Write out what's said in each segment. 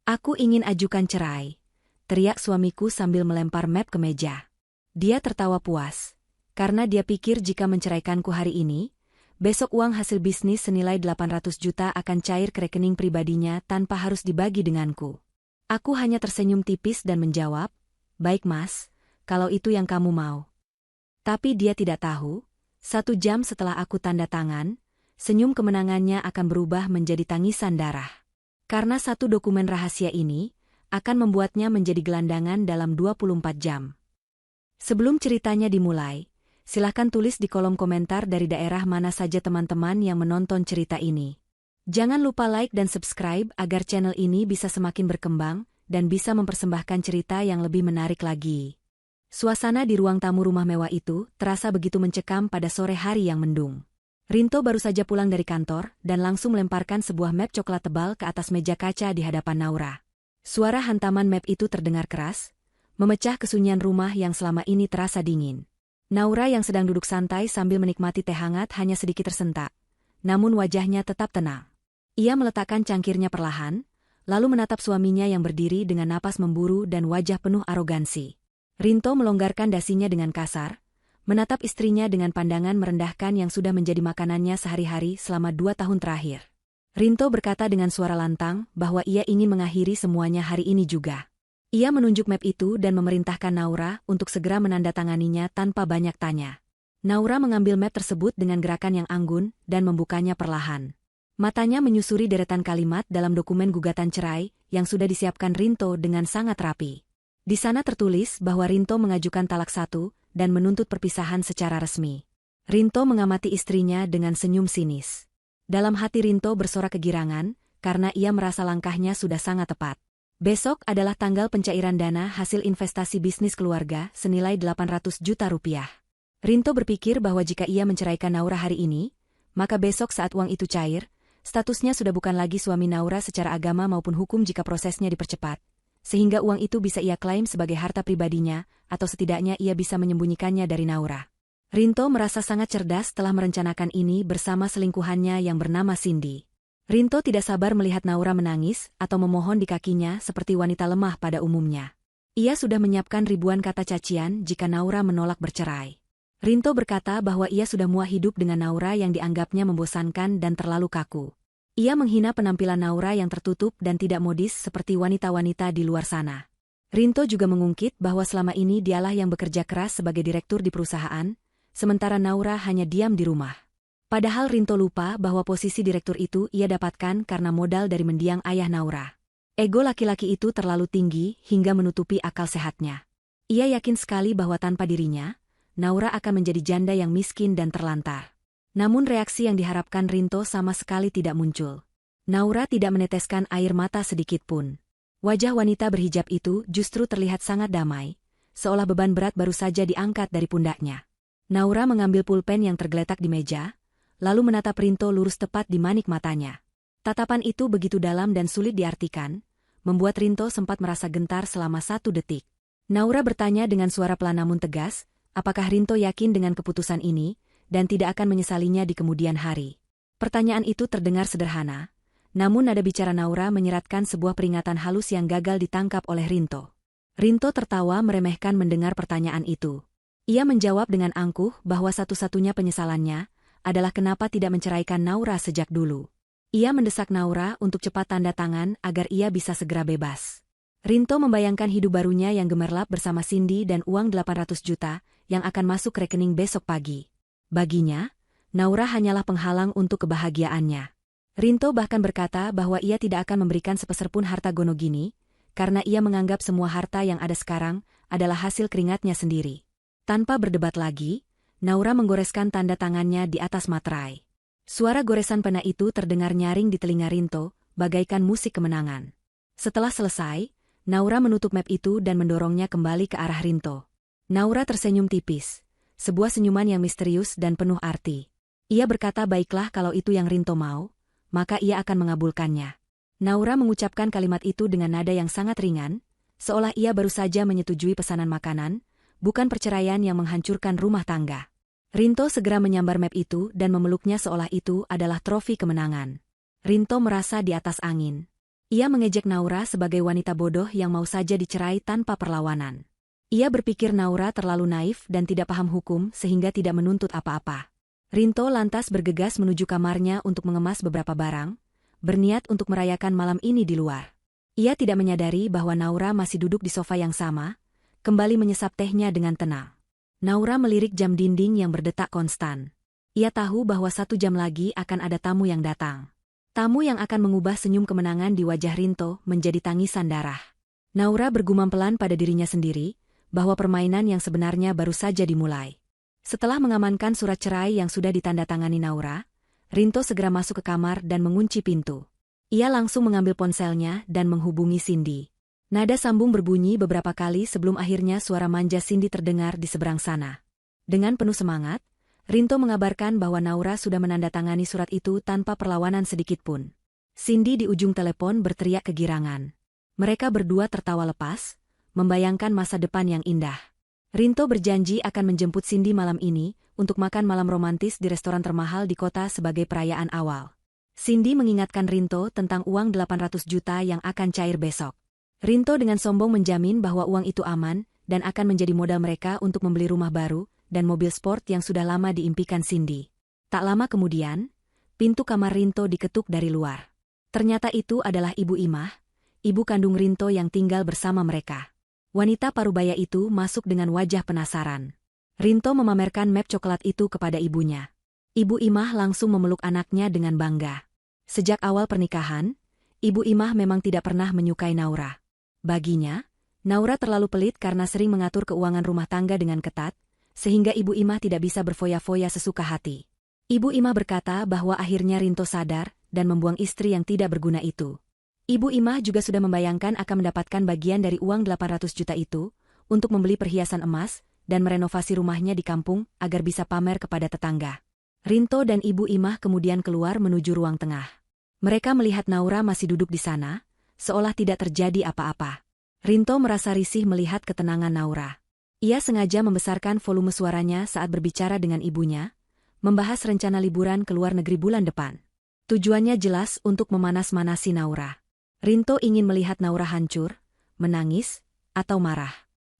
Aku ingin ajukan cerai, teriak suamiku sambil melempar map ke meja. Dia tertawa puas, karena dia pikir jika menceraikanku hari ini, besok uang hasil bisnis senilai 800 juta akan cair ke rekening pribadinya tanpa harus dibagi denganku. Aku hanya tersenyum tipis dan menjawab, "Baik mas, kalau itu yang kamu mau." Tapi dia tidak tahu, 1 jam setelah aku tanda tangan, senyum kemenangannya akan berubah menjadi tangisan darah. Karena satu dokumen rahasia ini akan membuatnya menjadi gelandangan dalam 24 jam. Sebelum ceritanya dimulai, silahkan tulis di kolom komentar dari daerah mana saja teman-teman yang menonton cerita ini. Jangan lupa like dan subscribe agar channel ini bisa semakin berkembang dan bisa mempersembahkan cerita yang lebih menarik lagi. Suasana di ruang tamu rumah mewah itu terasa begitu mencekam pada sore hari yang mendung. Rinto baru saja pulang dari kantor dan langsung melemparkan sebuah map coklat tebal ke atas meja kaca di hadapan Naura. Suara hantaman map itu terdengar keras, memecah kesunyian rumah yang selama ini terasa dingin. Naura yang sedang duduk santai sambil menikmati teh hangat hanya sedikit tersentak, namun wajahnya tetap tenang. Ia meletakkan cangkirnya perlahan, lalu menatap suaminya yang berdiri dengan napas memburu dan wajah penuh arogansi. Rinto melonggarkan dasinya dengan kasar, menatap istrinya dengan pandangan merendahkan yang sudah menjadi makanannya sehari-hari selama 2 tahun terakhir. Rinto berkata dengan suara lantang bahwa ia ingin mengakhiri semuanya hari ini juga. Ia menunjuk map itu dan memerintahkan Naura untuk segera menandatanganinya tanpa banyak tanya. Naura mengambil map tersebut dengan gerakan yang anggun dan membukanya perlahan. Matanya menyusuri deretan kalimat dalam dokumen gugatan cerai yang sudah disiapkan Rinto dengan sangat rapi. Di sana tertulis bahwa Rinto mengajukan talak 1 dan menuntut perpisahan secara resmi. Rinto mengamati istrinya dengan senyum sinis. Dalam hati Rinto bersorak kegirangan, karena ia merasa langkahnya sudah sangat tepat. Besok adalah tanggal pencairan dana hasil investasi bisnis keluarga senilai 800 juta rupiah. Rinto berpikir bahwa jika ia menceraikan Naura hari ini, maka besok saat uang itu cair, statusnya sudah bukan lagi suami Naura secara agama maupun hukum jika prosesnya dipercepat, sehingga uang itu bisa ia klaim sebagai harta pribadinya, atau setidaknya ia bisa menyembunyikannya dari Naura. Rinto merasa sangat cerdas setelah merencanakan ini bersama selingkuhannya yang bernama Cindy. Rinto tidak sabar melihat Naura menangis atau memohon di kakinya seperti wanita lemah pada umumnya. Ia sudah menyiapkan ribuan kata cacian jika Naura menolak bercerai. Rinto berkata bahwa ia sudah muak hidup dengan Naura yang dianggapnya membosankan dan terlalu kaku. Ia menghina penampilan Naura yang tertutup dan tidak modis seperti wanita-wanita di luar sana. Rinto juga mengungkit bahwa selama ini dialah yang bekerja keras sebagai direktur di perusahaan, sementara Naura hanya diam di rumah. Padahal Rinto lupa bahwa posisi direktur itu ia dapatkan karena modal dari mendiang ayah Naura. Ego laki-laki itu terlalu tinggi hingga menutupi akal sehatnya. Ia yakin sekali bahwa tanpa dirinya, Naura akan menjadi janda yang miskin dan terlantar. Namun reaksi yang diharapkan Rinto sama sekali tidak muncul. Naura tidak meneteskan air mata sedikit pun. Wajah wanita berhijab itu justru terlihat sangat damai, seolah beban berat baru saja diangkat dari pundaknya. Naura mengambil pulpen yang tergeletak di meja, lalu menatap Rinto lurus tepat di manik matanya. Tatapan itu begitu dalam dan sulit diartikan, membuat Rinto sempat merasa gentar selama 1 detik. Naura bertanya dengan suara pelan namun tegas, apakah Rinto yakin dengan keputusan ini, dan tidak akan menyesalinya di kemudian hari. Pertanyaan itu terdengar sederhana, namun nada bicara Naura menyeratkan sebuah peringatan halus yang gagal ditangkap oleh Rinto. Rinto tertawa meremehkan mendengar pertanyaan itu. Ia menjawab dengan angkuh bahwa satu-satunya penyesalannya adalah kenapa tidak menceraikan Naura sejak dulu. Ia mendesak Naura untuk cepat tanda tangan agar ia bisa segera bebas. Rinto membayangkan hidup barunya yang gemerlap bersama Cindy dan uang 800 juta yang akan masuk rekening besok pagi. Baginya, Naura hanyalah penghalang untuk kebahagiaannya. Rinto bahkan berkata bahwa ia tidak akan memberikan sepeser pun harta Gonogini, karena ia menganggap semua harta yang ada sekarang adalah hasil keringatnya sendiri. Tanpa berdebat lagi, Naura menggoreskan tanda tangannya di atas materai. Suara goresan pena itu terdengar nyaring di telinga Rinto, bagaikan musik kemenangan. Setelah selesai, Naura menutup map itu dan mendorongnya kembali ke arah Rinto. Naura tersenyum tipis, sebuah senyuman yang misterius dan penuh arti. Ia berkata baiklah kalau itu yang Rinto mau, maka ia akan mengabulkannya. Naura mengucapkan kalimat itu dengan nada yang sangat ringan, seolah ia baru saja menyetujui pesanan makanan, bukan perceraian yang menghancurkan rumah tangga. Rinto segera menyambar map itu dan memeluknya seolah itu adalah trofi kemenangan. Rinto merasa di atas angin. Ia mengejek Naura sebagai wanita bodoh yang mau saja dicerai tanpa perlawanan. Ia berpikir Naura terlalu naif dan tidak paham hukum sehingga tidak menuntut apa-apa. Rinto lantas bergegas menuju kamarnya untuk mengemas beberapa barang, berniat untuk merayakan malam ini di luar. Ia tidak menyadari bahwa Naura masih duduk di sofa yang sama, kembali menyesap tehnya dengan tenang. Naura melirik jam dinding yang berdetak konstan. Ia tahu bahwa 1 jam lagi akan ada tamu yang datang. Tamu yang akan mengubah senyum kemenangan di wajah Rinto menjadi tangisan darah. Naura bergumam pelan pada dirinya sendiri, bahwa permainan yang sebenarnya baru saja dimulai. Setelah mengamankan surat cerai yang sudah ditandatangani Naura, Rinto segera masuk ke kamar dan mengunci pintu. Ia langsung mengambil ponselnya dan menghubungi Cindy. Nada sambung berbunyi beberapa kali sebelum akhirnya suara manja Cindy terdengar di seberang sana. Dengan penuh semangat, Rinto mengabarkan bahwa Naura sudah menandatangani surat itu tanpa perlawanan sedikitpun. Cindy di ujung telepon berteriak kegirangan. Mereka berdua tertawa lepas, membayangkan masa depan yang indah. Rinto berjanji akan menjemput Cindy malam ini untuk makan malam romantis di restoran termahal di kota sebagai perayaan awal. Cindy mengingatkan Rinto tentang uang 800 juta yang akan cair besok. Rinto dengan sombong menjamin bahwa uang itu aman dan akan menjadi modal mereka untuk membeli rumah baru dan mobil sport yang sudah lama diimpikan Cindy. Tak lama kemudian, pintu kamar Rinto diketuk dari luar. Ternyata itu adalah Ibu Imah, ibu kandung Rinto yang tinggal bersama mereka. Wanita parubaya itu masuk dengan wajah penasaran. Rinto memamerkan map coklat itu kepada ibunya. Ibu Imah langsung memeluk anaknya dengan bangga. Sejak awal pernikahan, Ibu Imah memang tidak pernah menyukai Naura. Baginya, Naura terlalu pelit karena sering mengatur keuangan rumah tangga dengan ketat, sehingga Ibu Imah tidak bisa berfoya-foya sesuka hati. Ibu Imah berkata bahwa akhirnya Rinto sadar dan membuang istri yang tidak berguna itu. Ibu Imah juga sudah membayangkan akan mendapatkan bagian dari uang 800 juta itu untuk membeli perhiasan emas dan merenovasi rumahnya di kampung agar bisa pamer kepada tetangga. Rinto dan Ibu Imah kemudian keluar menuju ruang tengah. Mereka melihat Naura masih duduk di sana, seolah tidak terjadi apa-apa. Rinto merasa risih melihat ketenangan Naura. Ia sengaja membesarkan volume suaranya saat berbicara dengan ibunya, membahas rencana liburan ke luar negeri bulan depan. Tujuannya jelas untuk memanas-manasi Naura. Rinto ingin melihat Naura hancur, menangis, atau marah.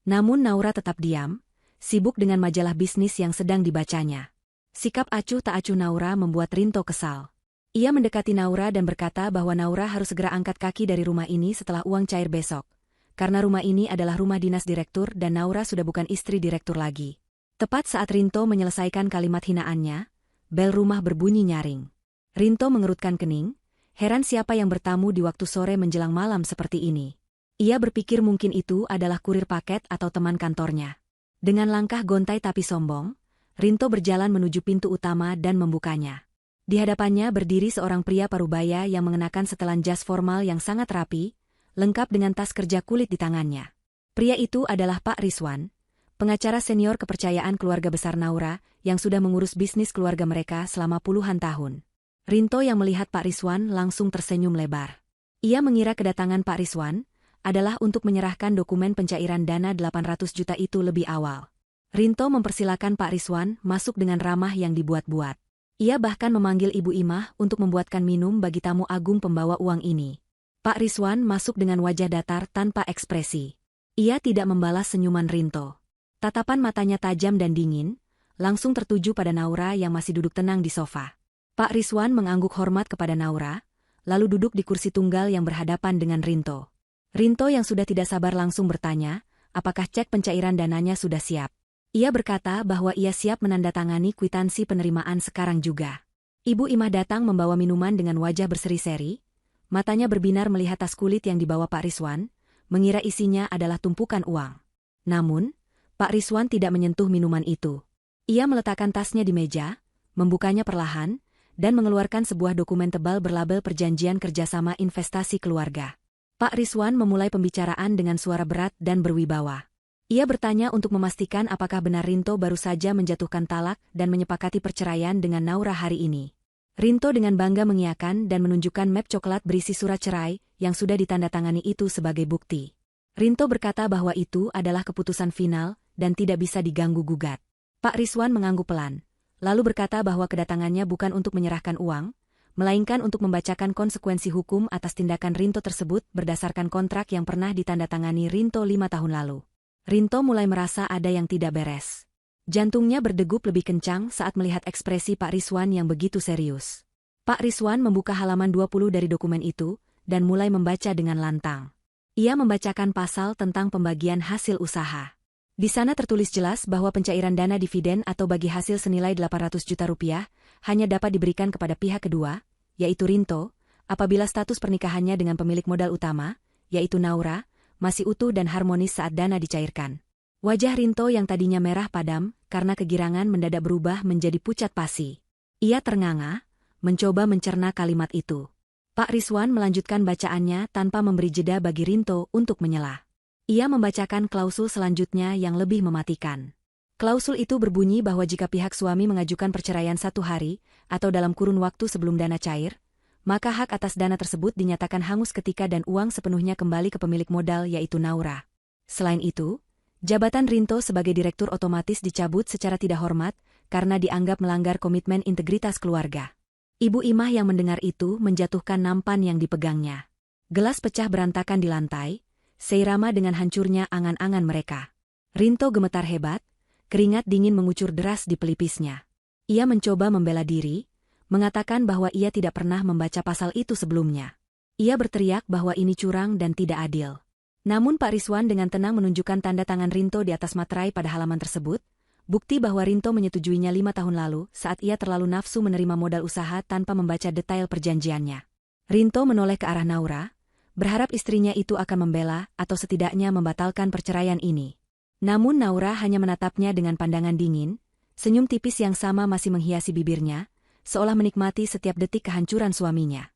Namun Naura tetap diam, sibuk dengan majalah bisnis yang sedang dibacanya. Sikap acuh tak acuh Naura membuat Rinto kesal. Ia mendekati Naura dan berkata bahwa Naura harus segera angkat kaki dari rumah ini setelah uang cair besok. Karena rumah ini adalah rumah dinas direktur dan Naura sudah bukan istri direktur lagi. Tepat saat Rinto menyelesaikan kalimat hinaannya, bel rumah berbunyi nyaring. Rinto mengerutkan kening, heran siapa yang bertamu di waktu sore menjelang malam seperti ini. Ia berpikir mungkin itu adalah kurir paket atau teman kantornya. Dengan langkah gontai tapi sombong, Rinto berjalan menuju pintu utama dan membukanya. Di hadapannya berdiri seorang pria parubaya yang mengenakan setelan jas formal yang sangat rapi, lengkap dengan tas kerja kulit di tangannya. Pria itu adalah Pak Rizwan, pengacara senior kepercayaan keluarga besar Naura yang sudah mengurus bisnis keluarga mereka selama puluhan tahun. Rinto yang melihat Pak Rizwan langsung tersenyum lebar. Ia mengira kedatangan Pak Rizwan adalah untuk menyerahkan dokumen pencairan dana 800 juta itu lebih awal. Rinto mempersilakan Pak Rizwan masuk dengan ramah yang dibuat-buat. Ia bahkan memanggil Ibu Imah untuk membuatkan minum bagi tamu agung pembawa uang ini. Pak Rizwan masuk dengan wajah datar tanpa ekspresi. Ia tidak membalas senyuman Rinto. Tatapan matanya tajam dan dingin, langsung tertuju pada Naura yang masih duduk tenang di sofa. Pak Rizwan mengangguk hormat kepada Naura, lalu duduk di kursi tunggal yang berhadapan dengan Rinto. Rinto yang sudah tidak sabar langsung bertanya, apakah cek pencairan dananya sudah siap. Ia berkata bahwa ia siap menandatangani kwitansi penerimaan sekarang juga. Ibu Imah datang membawa minuman dengan wajah berseri-seri, matanya berbinar melihat tas kulit yang dibawa Pak Rizwan, mengira isinya adalah tumpukan uang. Namun, Pak Rizwan tidak menyentuh minuman itu. Ia meletakkan tasnya di meja, membukanya perlahan, dan mengeluarkan sebuah dokumen tebal berlabel Perjanjian Kerjasama Investasi Keluarga. Pak Rizwan memulai pembicaraan dengan suara berat dan berwibawa. Ia bertanya untuk memastikan apakah benar Rinto baru saja menjatuhkan talak dan menyepakati perceraian dengan Naura hari ini. Rinto dengan bangga mengiyakan dan menunjukkan map coklat berisi surat cerai yang sudah ditandatangani itu sebagai bukti. Rinto berkata bahwa itu adalah keputusan final dan tidak bisa diganggu-gugat. Pak Rizwan mengangguk pelan, lalu berkata bahwa kedatangannya bukan untuk menyerahkan uang, melainkan untuk membacakan konsekuensi hukum atas tindakan Rinto tersebut berdasarkan kontrak yang pernah ditandatangani Rinto 5 tahun lalu. Rinto mulai merasa ada yang tidak beres. Jantungnya berdegup lebih kencang saat melihat ekspresi Pak Rizwan yang begitu serius. Pak Rizwan membuka halaman 20 dari dokumen itu dan mulai membaca dengan lantang. Ia membacakan pasal tentang pembagian hasil usaha. Di sana tertulis jelas bahwa pencairan dana dividen atau bagi hasil senilai 800 juta rupiah hanya dapat diberikan kepada pihak kedua, yaitu Rinto, apabila status pernikahannya dengan pemilik modal utama, yaitu Naura, masih utuh dan harmonis saat dana dicairkan. Wajah Rinto yang tadinya merah padam karena kegirangan mendadak berubah menjadi pucat pasi. Ia ternganga, mencoba mencerna kalimat itu. Pak Rizwan melanjutkan bacaannya tanpa memberi jeda bagi Rinto untuk menyela. Ia membacakan klausul selanjutnya yang lebih mematikan. Klausul itu berbunyi bahwa jika pihak suami mengajukan perceraian 1 hari atau dalam kurun waktu sebelum dana cair, maka hak atas dana tersebut dinyatakan hangus ketika dan uang sepenuhnya kembali ke pemilik modal yaitu Naura. Selain itu, jabatan Rinto sebagai direktur otomatis dicabut secara tidak hormat karena dianggap melanggar komitmen integritas keluarga. Ibu Imah yang mendengar itu menjatuhkan nampan yang dipegangnya. Gelas pecah berantakan di lantai, seirama dengan hancurnya angan-angan mereka. Rinto gemetar hebat, keringat dingin mengucur deras di pelipisnya. Ia mencoba membela diri, mengatakan bahwa ia tidak pernah membaca pasal itu sebelumnya. Ia berteriak bahwa ini curang dan tidak adil. Namun Pak Rizwan dengan tenang menunjukkan tanda tangan Rinto di atas materai pada halaman tersebut, bukti bahwa Rinto menyetujuinya 5 tahun lalu saat ia terlalu nafsu menerima modal usaha tanpa membaca detail perjanjiannya. Rinto menoleh ke arah Naura, berharap istrinya itu akan membela atau setidaknya membatalkan perceraian ini. Namun Naura hanya menatapnya dengan pandangan dingin, senyum tipis yang sama masih menghiasi bibirnya, seolah menikmati setiap detik kehancuran suaminya.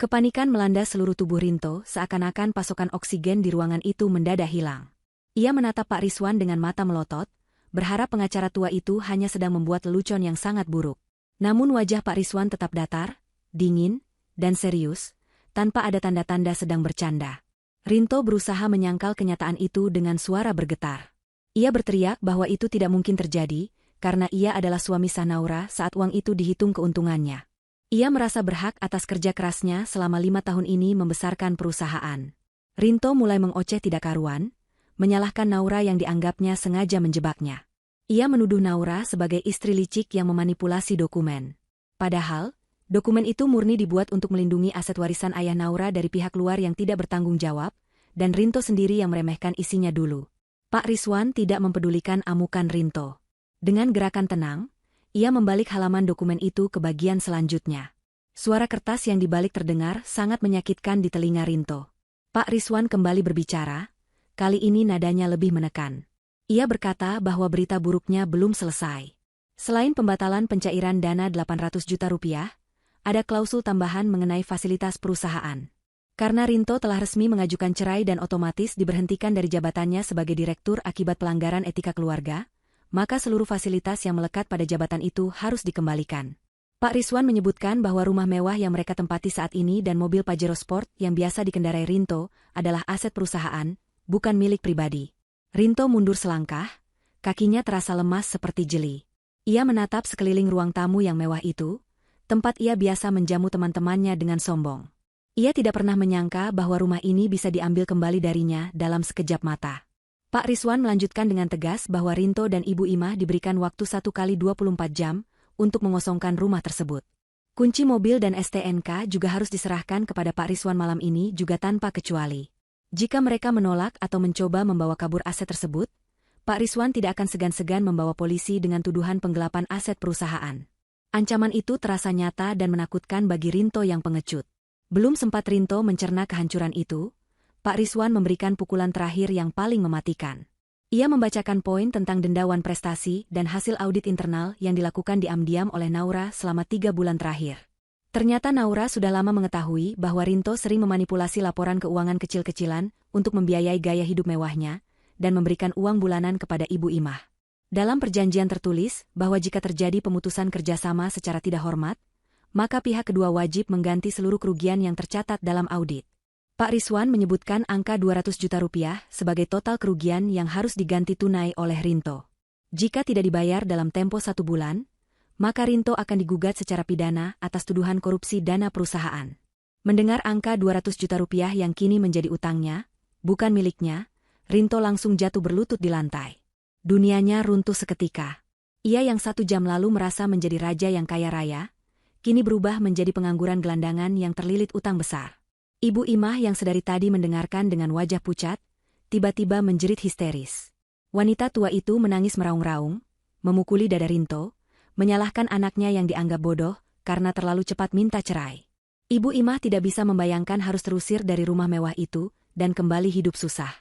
Kepanikan melanda seluruh tubuh Rinto seakan-akan pasokan oksigen di ruangan itu mendadak hilang. Ia menatap Pak Rizwan dengan mata melotot, berharap pengacara tua itu hanya sedang membuat lelucon yang sangat buruk. Namun wajah Pak Rizwan tetap datar, dingin, dan serius, tanpa ada tanda-tanda sedang bercanda. Rinto berusaha menyangkal kenyataan itu dengan suara bergetar. Ia berteriak bahwa itu tidak mungkin terjadi, karena ia adalah suami sah Naura saat uang itu dihitung keuntungannya. Ia merasa berhak atas kerja kerasnya selama 5 tahun ini membesarkan perusahaan. Rinto mulai mengoceh tidak karuan, menyalahkan Naura yang dianggapnya sengaja menjebaknya. Ia menuduh Naura sebagai istri licik yang memanipulasi dokumen. Padahal, dokumen itu murni dibuat untuk melindungi aset warisan ayah Naura dari pihak luar yang tidak bertanggung jawab, dan Rinto sendiri yang meremehkan isinya dulu. Pak Rizwan tidak mempedulikan amukan Rinto. Dengan gerakan tenang, ia membalik halaman dokumen itu ke bagian selanjutnya. Suara kertas yang dibalik terdengar sangat menyakitkan di telinga Rinto. Pak Rizwan kembali berbicara, kali ini nadanya lebih menekan. Ia berkata bahwa berita buruknya belum selesai. Selain pembatalan pencairan dana 800 juta rupiah, ada klausul tambahan mengenai fasilitas perusahaan. Karena Rinto telah resmi mengajukan cerai dan otomatis diberhentikan dari jabatannya sebagai direktur akibat pelanggaran etika keluarga, maka seluruh fasilitas yang melekat pada jabatan itu harus dikembalikan. Pak Rizwan menyebutkan bahwa rumah mewah yang mereka tempati saat ini dan mobil Pajero Sport yang biasa dikendarai Rinto adalah aset perusahaan, bukan milik pribadi. Rinto mundur selangkah, kakinya terasa lemas seperti jeli. Ia menatap sekeliling ruang tamu yang mewah itu, tempat ia biasa menjamu teman-temannya dengan sombong. Ia tidak pernah menyangka bahwa rumah ini bisa diambil kembali darinya dalam sekejap mata. Pak Rizwan melanjutkan dengan tegas bahwa Rinto dan Ibu Imah diberikan waktu 1 kali 24 jam untuk mengosongkan rumah tersebut. Kunci mobil dan STNK juga harus diserahkan kepada Pak Rizwan malam ini juga tanpa kecuali. Jika mereka menolak atau mencoba membawa kabur aset tersebut, Pak Rizwan tidak akan segan-segan membawa polisi dengan tuduhan penggelapan aset perusahaan. Ancaman itu terasa nyata dan menakutkan bagi Rinto yang pengecut. Belum sempat Rinto mencerna kehancuran itu, Pak Rizwan memberikan pukulan terakhir yang paling mematikan. Ia membacakan poin tentang dendawan prestasi dan hasil audit internal yang dilakukan diam-diam oleh Naura selama 3 bulan terakhir. Ternyata Naura sudah lama mengetahui bahwa Rinto sering memanipulasi laporan keuangan kecil-kecilan untuk membiayai gaya hidup mewahnya dan memberikan uang bulanan kepada Ibu Imah. Dalam perjanjian tertulis bahwa jika terjadi pemutusan kerjasama secara tidak hormat, maka pihak kedua wajib mengganti seluruh kerugian yang tercatat dalam audit. Pak Rizwan menyebutkan angka 200 juta rupiah sebagai total kerugian yang harus diganti tunai oleh Rinto. Jika tidak dibayar dalam tempo 1 bulan, maka Rinto akan digugat secara pidana atas tuduhan korupsi dana perusahaan. Mendengar angka 200 juta rupiah yang kini menjadi utangnya, bukan miliknya, Rinto langsung jatuh berlutut di lantai. Dunianya runtuh seketika. Ia yang 1 jam lalu merasa menjadi raja yang kaya raya, kini berubah menjadi pengangguran gelandangan yang terlilit utang besar. Ibu Imah yang sedari tadi mendengarkan dengan wajah pucat, tiba-tiba menjerit histeris. Wanita tua itu menangis meraung-raung, memukuli dada Rinto, menyalahkan anaknya yang dianggap bodoh karena terlalu cepat minta cerai. Ibu Imah tidak bisa membayangkan harus terusir dari rumah mewah itu dan kembali hidup susah.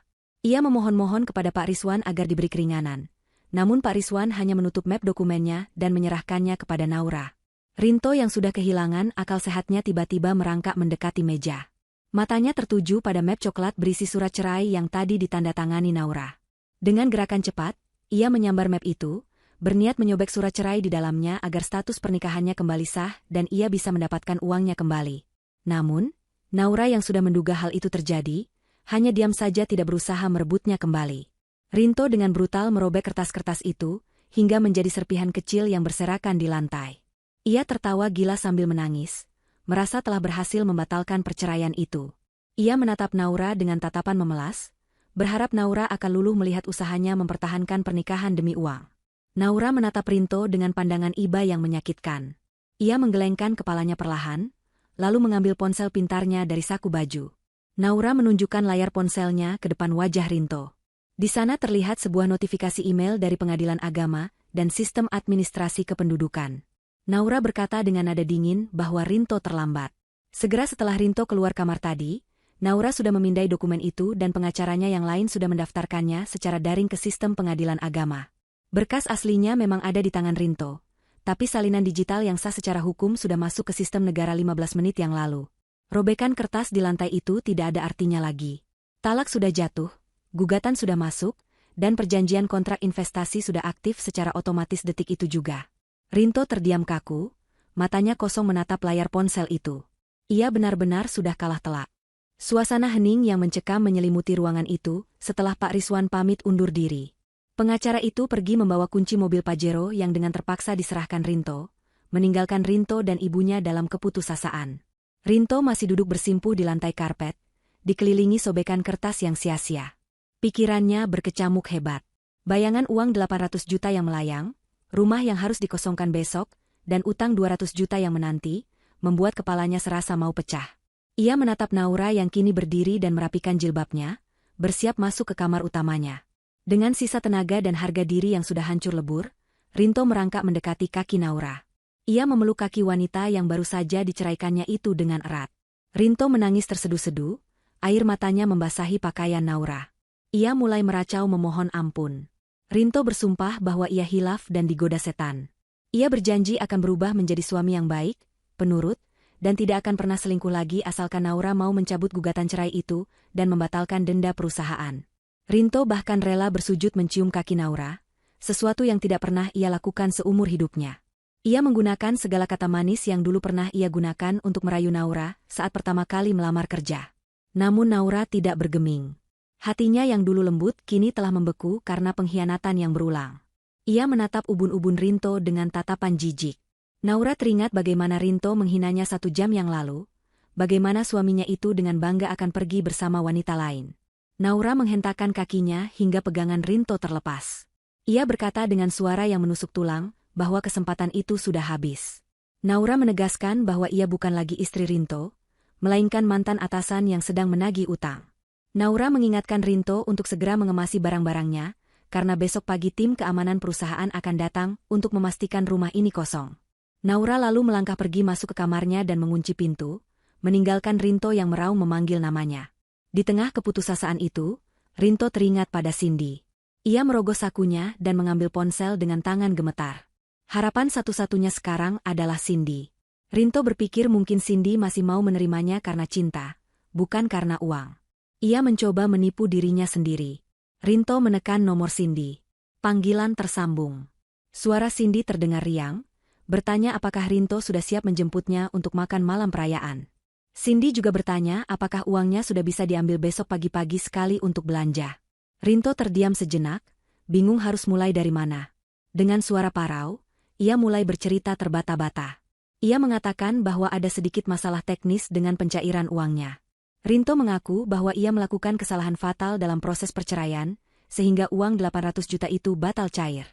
Ia memohon-mohon kepada Pak Rizwan agar diberi keringanan. Namun Pak Rizwan hanya menutup map dokumennya dan menyerahkannya kepada Naura. Rinto yang sudah kehilangan akal sehatnya tiba-tiba merangkak mendekati meja. Matanya tertuju pada map coklat berisi surat cerai yang tadi ditandatangani Naura. Dengan gerakan cepat, ia menyambar map itu, berniat menyobek surat cerai di dalamnya agar status pernikahannya kembali sah dan ia bisa mendapatkan uangnya kembali. Namun, Naura yang sudah menduga hal itu terjadi, hanya diam saja tidak berusaha merebutnya kembali. Rinto dengan brutal merobek kertas-kertas itu, hingga menjadi serpihan kecil yang berserakan di lantai. Ia tertawa gila sambil menangis, merasa telah berhasil membatalkan perceraian itu. Ia menatap Naura dengan tatapan memelas, berharap Naura akan luluh melihat usahanya mempertahankan pernikahan demi uang. Naura menatap Rinto dengan pandangan iba yang menyakitkan. Ia menggelengkan kepalanya perlahan, lalu mengambil ponsel pintarnya dari saku baju. Naura menunjukkan layar ponselnya ke depan wajah Rinto. Di sana terlihat sebuah notifikasi email dari Pengadilan Agama dan Sistem Administrasi Kependudukan. Naura berkata dengan nada dingin bahwa Rinto terlambat. Segera setelah Rinto keluar kamar tadi, Naura sudah memindai dokumen itu dan pengacaranya yang lain sudah mendaftarkannya secara daring ke Sistem Pengadilan Agama. Berkas aslinya memang ada di tangan Rinto, tapi salinan digital yang sah secara hukum sudah masuk ke sistem negara 15 menit yang lalu. Robekan kertas di lantai itu tidak ada artinya lagi. Talak sudah jatuh. Gugatan sudah masuk, dan perjanjian kontrak investasi sudah aktif secara otomatis detik itu juga. Rinto terdiam kaku, matanya kosong menatap layar ponsel itu. Ia benar-benar sudah kalah telak. Suasana hening yang mencekam menyelimuti ruangan itu setelah Pak Rizwan pamit undur diri. Pengacara itu pergi membawa kunci mobil Pajero yang dengan terpaksa diserahkan Rinto, meninggalkan Rinto dan ibunya dalam keputusasaan. Rinto masih duduk bersimpuh di lantai karpet, dikelilingi sobekan kertas yang sia-sia. Pikirannya berkecamuk hebat. Bayangan uang 800 juta yang melayang, rumah yang harus dikosongkan besok, dan utang 200 juta yang menanti, membuat kepalanya serasa mau pecah. Ia menatap Naura yang kini berdiri dan merapikan jilbabnya, bersiap masuk ke kamar utamanya. Dengan sisa tenaga dan harga diri yang sudah hancur lebur, Rinto merangkak mendekati kaki Naura. Ia memeluk kaki wanita yang baru saja diceraikannya itu dengan erat. Rinto menangis terseduh-seduh, air matanya membasahi pakaian Naura. Ia mulai meracau memohon ampun. Rinto bersumpah bahwa ia hilaf dan digoda setan. Ia berjanji akan berubah menjadi suami yang baik, penurut, dan tidak akan pernah selingkuh lagi asalkan Naura mau mencabut gugatan cerai itu dan membatalkan denda perusahaan. Rinto bahkan rela bersujud mencium kaki Naura, sesuatu yang tidak pernah ia lakukan seumur hidupnya. Ia menggunakan segala kata manis yang dulu pernah ia gunakan untuk merayu Naura saat pertama kali melamar kerja. Namun Naura tidak bergeming. Hatinya yang dulu lembut kini telah membeku karena pengkhianatan yang berulang. Ia menatap ubun-ubun Rinto dengan tatapan jijik. Naura teringat bagaimana Rinto menghinanya 1 jam yang lalu, bagaimana suaminya itu dengan bangga akan pergi bersama wanita lain. Naura menghentakkan kakinya hingga pegangan Rinto terlepas. Ia berkata dengan suara yang menusuk tulang bahwa kesempatan itu sudah habis. Naura menegaskan bahwa ia bukan lagi istri Rinto, melainkan mantan atasan yang sedang menagih utang. Naura mengingatkan Rinto untuk segera mengemasi barang-barangnya, karena besok pagi tim keamanan perusahaan akan datang untuk memastikan rumah ini kosong. Naura lalu melangkah pergi masuk ke kamarnya dan mengunci pintu, meninggalkan Rinto yang meraung memanggil namanya. Di tengah keputusasaan itu, Rinto teringat pada Cindy. Ia merogoh sakunya dan mengambil ponsel dengan tangan gemetar. Harapan satu-satunya sekarang adalah Cindy. Rinto berpikir mungkin Cindy masih mau menerimanya karena cinta, bukan karena uang. Ia mencoba menipu dirinya sendiri. Rinto menekan nomor Cindy. Panggilan tersambung. Suara Cindy terdengar riang, bertanya apakah Rinto sudah siap menjemputnya untuk makan malam perayaan. Cindy juga bertanya apakah uangnya sudah bisa diambil besok pagi-pagi sekali untuk belanja. Rinto terdiam sejenak, bingung harus mulai dari mana. Dengan suara parau, ia mulai bercerita terbata-bata. Ia mengatakan bahwa ada sedikit masalah teknis dengan pencairan uangnya. Rinto mengaku bahwa ia melakukan kesalahan fatal dalam proses perceraian, sehingga uang 800 juta itu batal cair.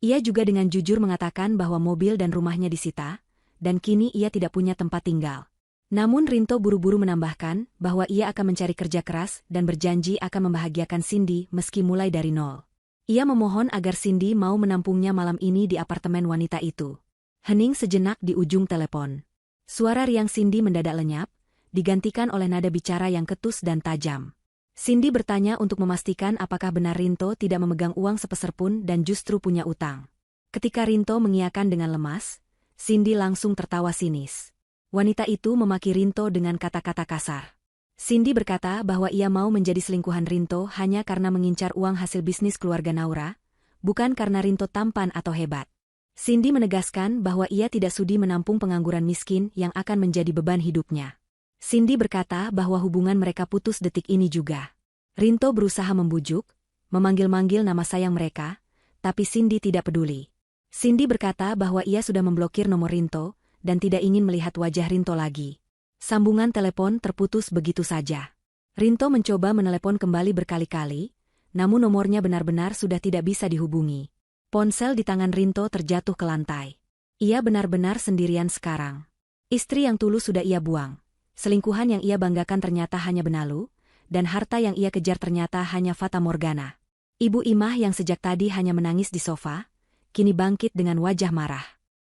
Ia juga dengan jujur mengatakan bahwa mobil dan rumahnya disita, dan kini ia tidak punya tempat tinggal. Namun Rinto buru-buru menambahkan bahwa ia akan mencari kerja keras dan berjanji akan membahagiakan Cindy meski mulai dari nol. Ia memohon agar Cindy mau menampungnya malam ini di apartemen wanita itu. Hening sejenak di ujung telepon. Suara riang Cindy mendadak lenyap, digantikan oleh nada bicara yang ketus dan tajam. Cindy bertanya untuk memastikan apakah benar Rinto tidak memegang uang sepeser pun dan justru punya utang. Ketika Rinto mengiyakan dengan lemas, Cindy langsung tertawa sinis. Wanita itu memaki Rinto dengan kata-kata kasar. Cindy berkata bahwa ia mau menjadi selingkuhan Rinto hanya karena mengincar uang hasil bisnis keluarga Naura, bukan karena Rinto tampan atau hebat. Cindy menegaskan bahwa ia tidak sudi menampung pengangguran miskin yang akan menjadi beban hidupnya. Cindy berkata bahwa hubungan mereka putus detik ini juga. Rinto berusaha membujuk, memanggil-manggil nama sayang mereka, tapi Cindy tidak peduli. Cindy berkata bahwa ia sudah memblokir nomor Rinto, dan tidak ingin melihat wajah Rinto lagi. Sambungan telepon terputus begitu saja. Rinto mencoba menelepon kembali berkali-kali, namun nomornya benar-benar sudah tidak bisa dihubungi. Ponsel di tangan Rinto terjatuh ke lantai. Ia benar-benar sendirian sekarang. Istri yang tulus sudah ia buang. Selingkuhan yang ia banggakan ternyata hanya benalu, dan harta yang ia kejar ternyata hanya fata morgana. Ibu Imah yang sejak tadi hanya menangis di sofa, kini bangkit dengan wajah marah.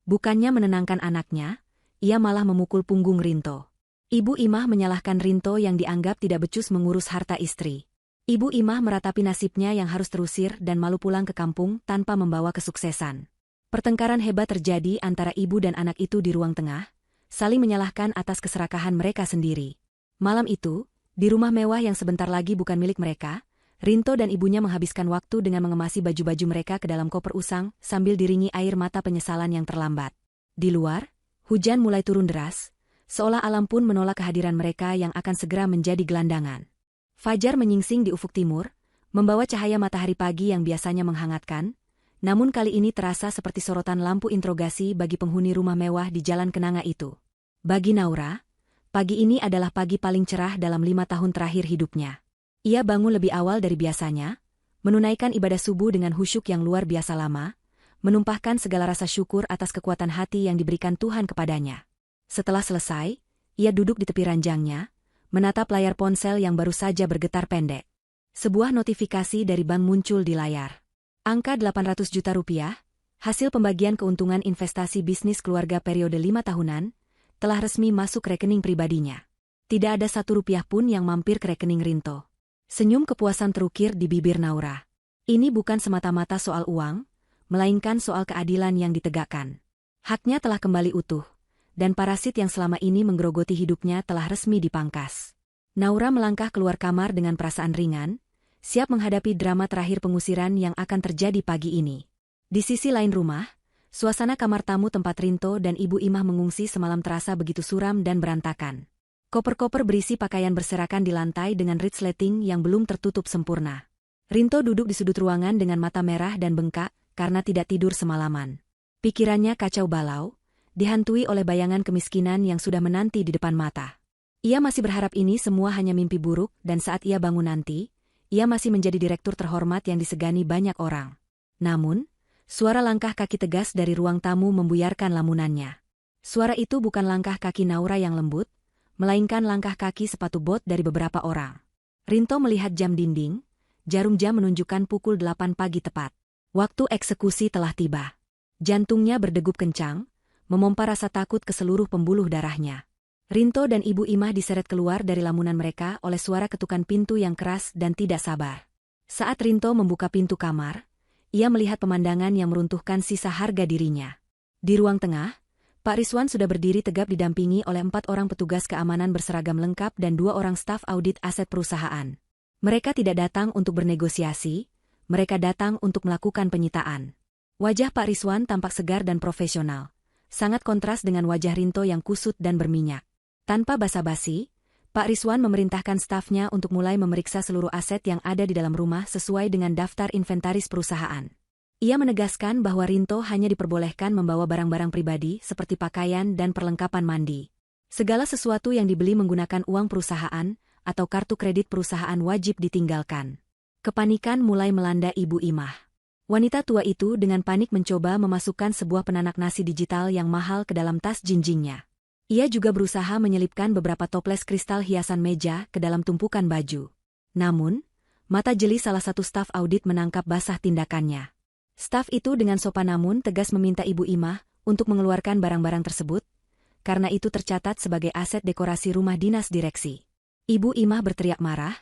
Bukannya menenangkan anaknya, ia malah memukul punggung Rinto. Ibu Imah menyalahkan Rinto yang dianggap tidak becus mengurus harta istri. Ibu Imah meratapi nasibnya yang harus terusir dan malu pulang ke kampung tanpa membawa kesuksesan. Pertengkaran hebat terjadi antara ibu dan anak itu di ruang tengah, saling menyalahkan atas keserakahan mereka sendiri. Malam itu, di rumah mewah yang sebentar lagi bukan milik mereka, Rinto dan ibunya menghabiskan waktu dengan mengemasi baju-baju mereka ke dalam koper usang sambil diringi air mata penyesalan yang terlambat. Di luar, hujan mulai turun deras, seolah alam pun menolak kehadiran mereka yang akan segera menjadi gelandangan. Fajar menyingsing di ufuk timur, membawa cahaya matahari pagi yang biasanya menghangatkan, namun kali ini terasa seperti sorotan lampu interogasi bagi penghuni rumah mewah di Jalan Kenanga itu. Bagi Naura, pagi ini adalah pagi paling cerah dalam 5 tahun terakhir hidupnya. Ia bangun lebih awal dari biasanya, menunaikan ibadah subuh dengan khusyuk yang luar biasa lama, menumpahkan segala rasa syukur atas kekuatan hati yang diberikan Tuhan kepadanya. Setelah selesai, ia duduk di tepi ranjangnya, menatap layar ponsel yang baru saja bergetar pendek. Sebuah notifikasi dari bank muncul di layar. Angka 800 juta rupiah, hasil pembagian keuntungan investasi bisnis keluarga periode 5 tahunan, telah resmi masuk rekening pribadinya. Tidak ada 1 rupiah pun yang mampir ke rekening Rinto. Senyum kepuasan terukir di bibir Naura. Ini bukan semata-mata soal uang, melainkan soal keadilan yang ditegakkan. Haknya telah kembali utuh, dan parasit yang selama ini menggerogoti hidupnya telah resmi dipangkas. Naura melangkah keluar kamar dengan perasaan ringan, siap menghadapi drama terakhir pengusiran yang akan terjadi pagi ini. Di sisi lain rumah, suasana kamar tamu tempat Rinto dan Ibu Imah mengungsi semalam terasa begitu suram dan berantakan. Koper-koper berisi pakaian berserakan di lantai dengan resleting yang belum tertutup sempurna. Rinto duduk di sudut ruangan dengan mata merah dan bengkak karena tidak tidur semalaman. Pikirannya kacau balau, dihantui oleh bayangan kemiskinan yang sudah menanti di depan mata. Ia masih berharap ini semua hanya mimpi buruk dan saat ia bangun nanti, ia masih menjadi direktur terhormat yang disegani banyak orang. Namun, suara langkah kaki tegas dari ruang tamu membuyarkan lamunannya. Suara itu bukan langkah kaki Naura yang lembut, melainkan langkah kaki sepatu bot dari beberapa orang. Rinto melihat jam dinding, jarum jam menunjukkan pukul 8 pagi tepat. Waktu eksekusi telah tiba. Jantungnya berdegup kencang, memompa rasa takut ke seluruh pembuluh darahnya. Rinto dan Ibu Imah diseret keluar dari lamunan mereka oleh suara ketukan pintu yang keras dan tidak sabar. Saat Rinto membuka pintu kamar, ia melihat pemandangan yang meruntuhkan sisa harga dirinya. Di ruang tengah, Pak Rizwan sudah berdiri tegap didampingi oleh 4 orang petugas keamanan berseragam lengkap dan 2 orang staf audit aset perusahaan. Mereka tidak datang untuk bernegosiasi, mereka datang untuk melakukan penyitaan. Wajah Pak Rizwan tampak segar dan profesional, sangat kontras dengan wajah Rinto yang kusut dan berminyak. Tanpa basa-basi, Pak Rizwan memerintahkan stafnya untuk mulai memeriksa seluruh aset yang ada di dalam rumah sesuai dengan daftar inventaris perusahaan. Ia menegaskan bahwa Rinto hanya diperbolehkan membawa barang-barang pribadi seperti pakaian dan perlengkapan mandi. Segala sesuatu yang dibeli menggunakan uang perusahaan atau kartu kredit perusahaan wajib ditinggalkan. Kepanikan mulai melanda Ibu Imah. Wanita tua itu dengan panik mencoba memasukkan sebuah penanak nasi digital yang mahal ke dalam tas jinjingnya. Ia juga berusaha menyelipkan beberapa toples kristal hiasan meja ke dalam tumpukan baju. Namun, mata jeli salah satu staf audit menangkap basah tindakannya. Staf itu dengan sopan namun tegas meminta Ibu Imah untuk mengeluarkan barang-barang tersebut, karena itu tercatat sebagai aset dekorasi rumah dinas direksi. Ibu Imah berteriak marah,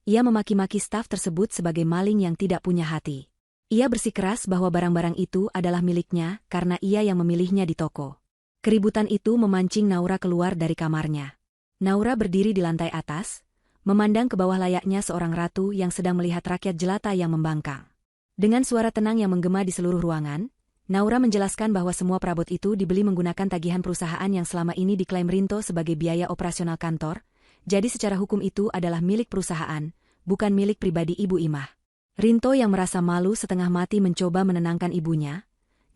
ia memaki-maki staf tersebut sebagai maling yang tidak punya hati. Ia bersikeras bahwa barang-barang itu adalah miliknya karena ia yang memilihnya di toko. Keributan itu memancing Naura keluar dari kamarnya. Naura berdiri di lantai atas, memandang ke bawah layaknya seorang ratu yang sedang melihat rakyat jelata yang membangkang. Dengan suara tenang yang menggema di seluruh ruangan, Naura menjelaskan bahwa semua perabot itu dibeli menggunakan tagihan perusahaan yang selama ini diklaim Rinto sebagai biaya operasional kantor, jadi secara hukum itu adalah milik perusahaan, bukan milik pribadi Ibu Imah. Rinto yang merasa malu setengah mati mencoba menenangkan ibunya,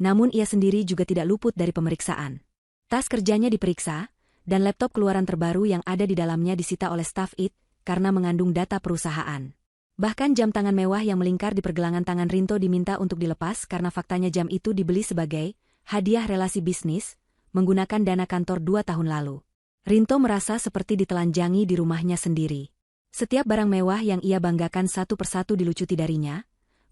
namun ia sendiri juga tidak luput dari pemeriksaan. Tas kerjanya diperiksa, dan laptop keluaran terbaru yang ada di dalamnya disita oleh staf IT karena mengandung data perusahaan. Bahkan jam tangan mewah yang melingkar di pergelangan tangan Rinto diminta untuk dilepas karena faktanya jam itu dibeli sebagai hadiah relasi bisnis, menggunakan dana kantor 2 tahun lalu. Rinto merasa seperti ditelanjangi di rumahnya sendiri. Setiap barang mewah yang ia banggakan satu persatu dilucuti darinya,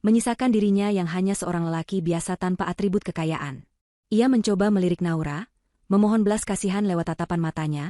menyisakan dirinya yang hanya seorang lelaki biasa tanpa atribut kekayaan. Ia mencoba melirik Naura, memohon belas kasihan lewat tatapan matanya,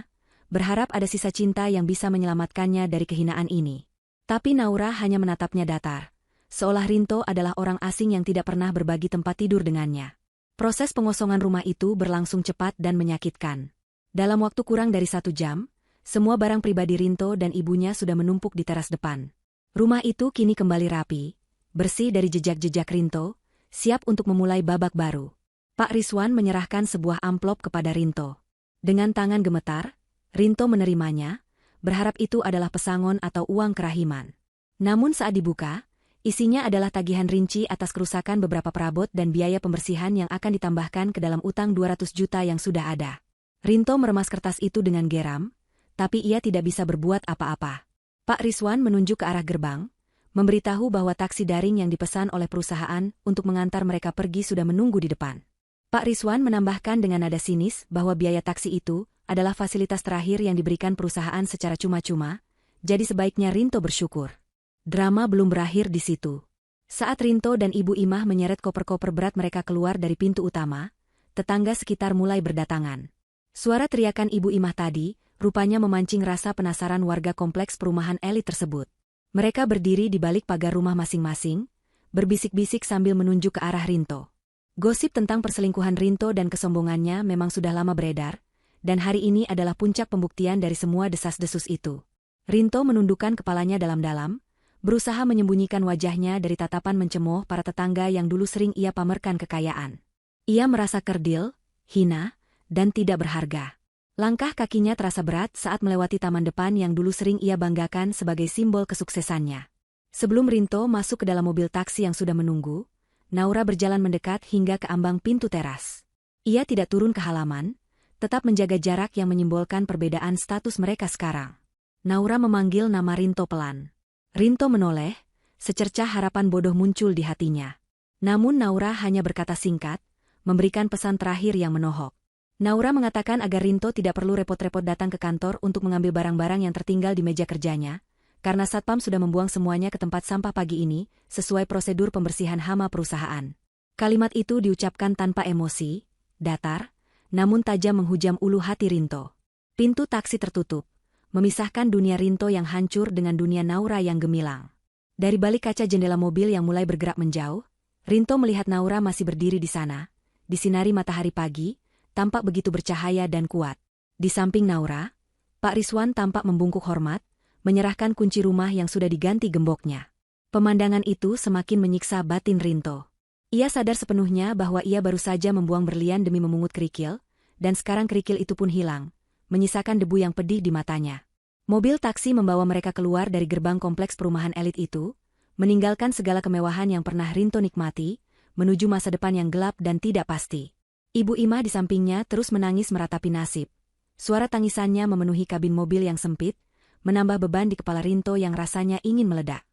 berharap ada sisa cinta yang bisa menyelamatkannya dari kehinaan ini. Tapi Naura hanya menatapnya datar, seolah Rinto adalah orang asing yang tidak pernah berbagi tempat tidur dengannya. Proses pengosongan rumah itu berlangsung cepat dan menyakitkan. Dalam waktu kurang dari 1 jam, semua barang pribadi Rinto dan ibunya sudah menumpuk di teras depan. Rumah itu kini kembali rapi, bersih dari jejak-jejak Rinto, siap untuk memulai babak baru. Pak Rizwan menyerahkan sebuah amplop kepada Rinto. Dengan tangan gemetar, Rinto menerimanya, berharap itu adalah pesangon atau uang kerahiman. Namun saat dibuka, isinya adalah tagihan rinci atas kerusakan beberapa perabot dan biaya pembersihan yang akan ditambahkan ke dalam utang 200 juta yang sudah ada. Rinto meremas kertas itu dengan geram, tapi ia tidak bisa berbuat apa-apa. Pak Rizwan menunjuk ke arah gerbang, memberitahu bahwa taksi daring yang dipesan oleh perusahaan untuk mengantar mereka pergi sudah menunggu di depan. Pak Rizwan menambahkan dengan nada sinis bahwa biaya taksi itu adalah fasilitas terakhir yang diberikan perusahaan secara cuma-cuma, jadi sebaiknya Rinto bersyukur. Drama belum berakhir di situ. Saat Rinto dan Ibu Imah menyeret koper-koper berat mereka keluar dari pintu utama, tetangga sekitar mulai berdatangan. Suara teriakan Ibu Imah tadi, rupanya memancing rasa penasaran warga kompleks perumahan elit tersebut. Mereka berdiri di balik pagar rumah masing-masing, berbisik-bisik sambil menunjuk ke arah Rinto. Gosip tentang perselingkuhan Rinto dan kesombongannya memang sudah lama beredar, dan hari ini adalah puncak pembuktian dari semua desas-desus itu. Rinto menundukkan kepalanya dalam-dalam, berusaha menyembunyikan wajahnya dari tatapan mencemooh para tetangga yang dulu sering ia pamerkan kekayaan. Ia merasa kerdil, hina, dan tidak berharga. Langkah kakinya terasa berat saat melewati taman depan yang dulu sering ia banggakan sebagai simbol kesuksesannya. Sebelum Rinto masuk ke dalam mobil taksi yang sudah menunggu, Naura berjalan mendekat hingga ke ambang pintu teras. Ia tidak turun ke halaman, tetap menjaga jarak yang menyimbolkan perbedaan status mereka sekarang. Naura memanggil nama Rinto pelan. Rinto menoleh, secercah harapan bodoh muncul di hatinya. Namun Naura hanya berkata singkat, memberikan pesan terakhir yang menohok. Naura mengatakan agar Rinto tidak perlu repot-repot datang ke kantor untuk mengambil barang-barang yang tertinggal di meja kerjanya, karena Satpam sudah membuang semuanya ke tempat sampah pagi ini, sesuai prosedur pembersihan hama perusahaan. Kalimat itu diucapkan tanpa emosi, datar, namun tajam menghujam ulu hati Rinto. Pintu taksi tertutup, memisahkan dunia Rinto yang hancur dengan dunia Naura yang gemilang. Dari balik kaca jendela mobil yang mulai bergerak menjauh, Rinto melihat Naura masih berdiri di sana, disinari matahari pagi, tampak begitu bercahaya dan kuat. Di samping Naura, Pak Rizwan tampak membungkuk hormat, menyerahkan kunci rumah yang sudah diganti gemboknya. Pemandangan itu semakin menyiksa batin Rinto. Ia sadar sepenuhnya bahwa ia baru saja membuang berlian demi memungut kerikil, dan sekarang kerikil itu pun hilang, menyisakan debu yang pedih di matanya. Mobil taksi membawa mereka keluar dari gerbang kompleks perumahan elit itu, meninggalkan segala kemewahan yang pernah Rinto nikmati, menuju masa depan yang gelap dan tidak pasti. Ibu Imah di sampingnya terus menangis meratapi nasib. Suara tangisannya memenuhi kabin mobil yang sempit, menambah beban di kepala Rinto yang rasanya ingin meledak.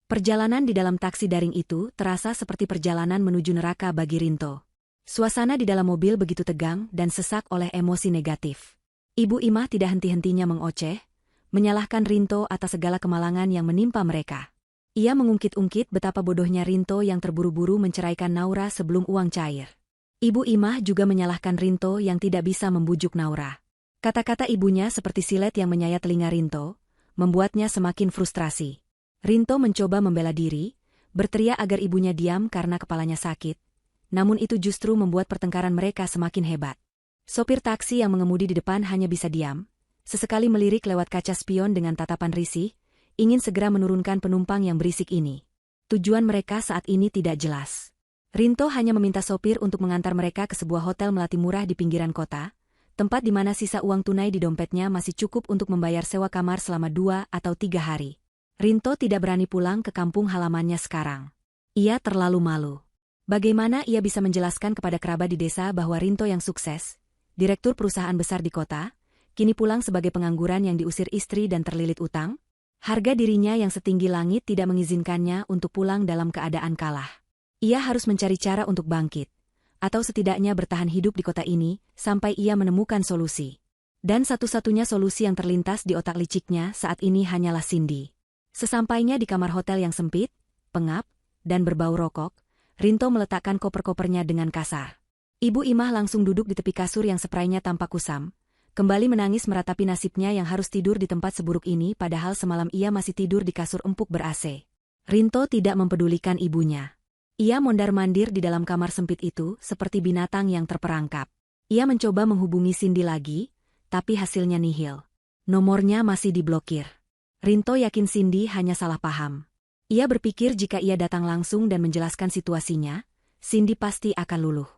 Perjalanan di dalam taksi daring itu terasa seperti perjalanan menuju neraka bagi Rinto. Suasana di dalam mobil begitu tegang dan sesak oleh emosi negatif. Ibu Imah tidak henti-hentinya mengoceh, menyalahkan Rinto atas segala kemalangan yang menimpa mereka. Ia mengungkit-ungkit betapa bodohnya Rinto yang terburu-buru menceraikan Naura sebelum uang cair. Ibu Imah juga menyalahkan Rinto yang tidak bisa membujuk Naura. Kata-kata ibunya seperti silet yang menyayat telinga Rinto, membuatnya semakin frustrasi. Rinto mencoba membela diri, berteriak agar ibunya diam karena kepalanya sakit, namun itu justru membuat pertengkaran mereka semakin hebat. Sopir taksi yang mengemudi di depan hanya bisa diam, sesekali melirik lewat kaca spion dengan tatapan risih, ingin segera menurunkan penumpang yang berisik ini. Tujuan mereka saat ini tidak jelas. Rinto hanya meminta sopir untuk mengantar mereka ke sebuah hotel melati murah di pinggiran kota, tempat di mana sisa uang tunai di dompetnya masih cukup untuk membayar sewa kamar selama 2 atau 3 hari. Rinto tidak berani pulang ke kampung halamannya sekarang. Ia terlalu malu. Bagaimana ia bisa menjelaskan kepada kerabat di desa bahwa Rinto yang sukses, direktur perusahaan besar di kota, kini pulang sebagai pengangguran yang diusir istri dan terlilit utang? Harga dirinya yang setinggi langit tidak mengizinkannya untuk pulang dalam keadaan kalah. Ia harus mencari cara untuk bangkit, atau setidaknya bertahan hidup di kota ini, sampai ia menemukan solusi. Dan satu-satunya solusi yang terlintas di otak liciknya saat ini hanyalah Cindy. Sesampainya di kamar hotel yang sempit, pengap, dan berbau rokok, Rinto meletakkan koper-kopernya dengan kasar. Ibu Imah langsung duduk di tepi kasur yang seprainya tampak kusam, kembali menangis meratapi nasibnya yang harus tidur di tempat seburuk ini padahal semalam ia masih tidur di kasur empuk ber-AC. Rinto tidak mempedulikan ibunya. Ia mondar-mandir di dalam kamar sempit itu seperti binatang yang terperangkap. Ia mencoba menghubungi Cindy lagi, tapi hasilnya nihil. Nomornya masih diblokir. Rinto yakin Cindy hanya salah paham. Ia berpikir jika ia datang langsung dan menjelaskan situasinya, Cindy pasti akan luluh.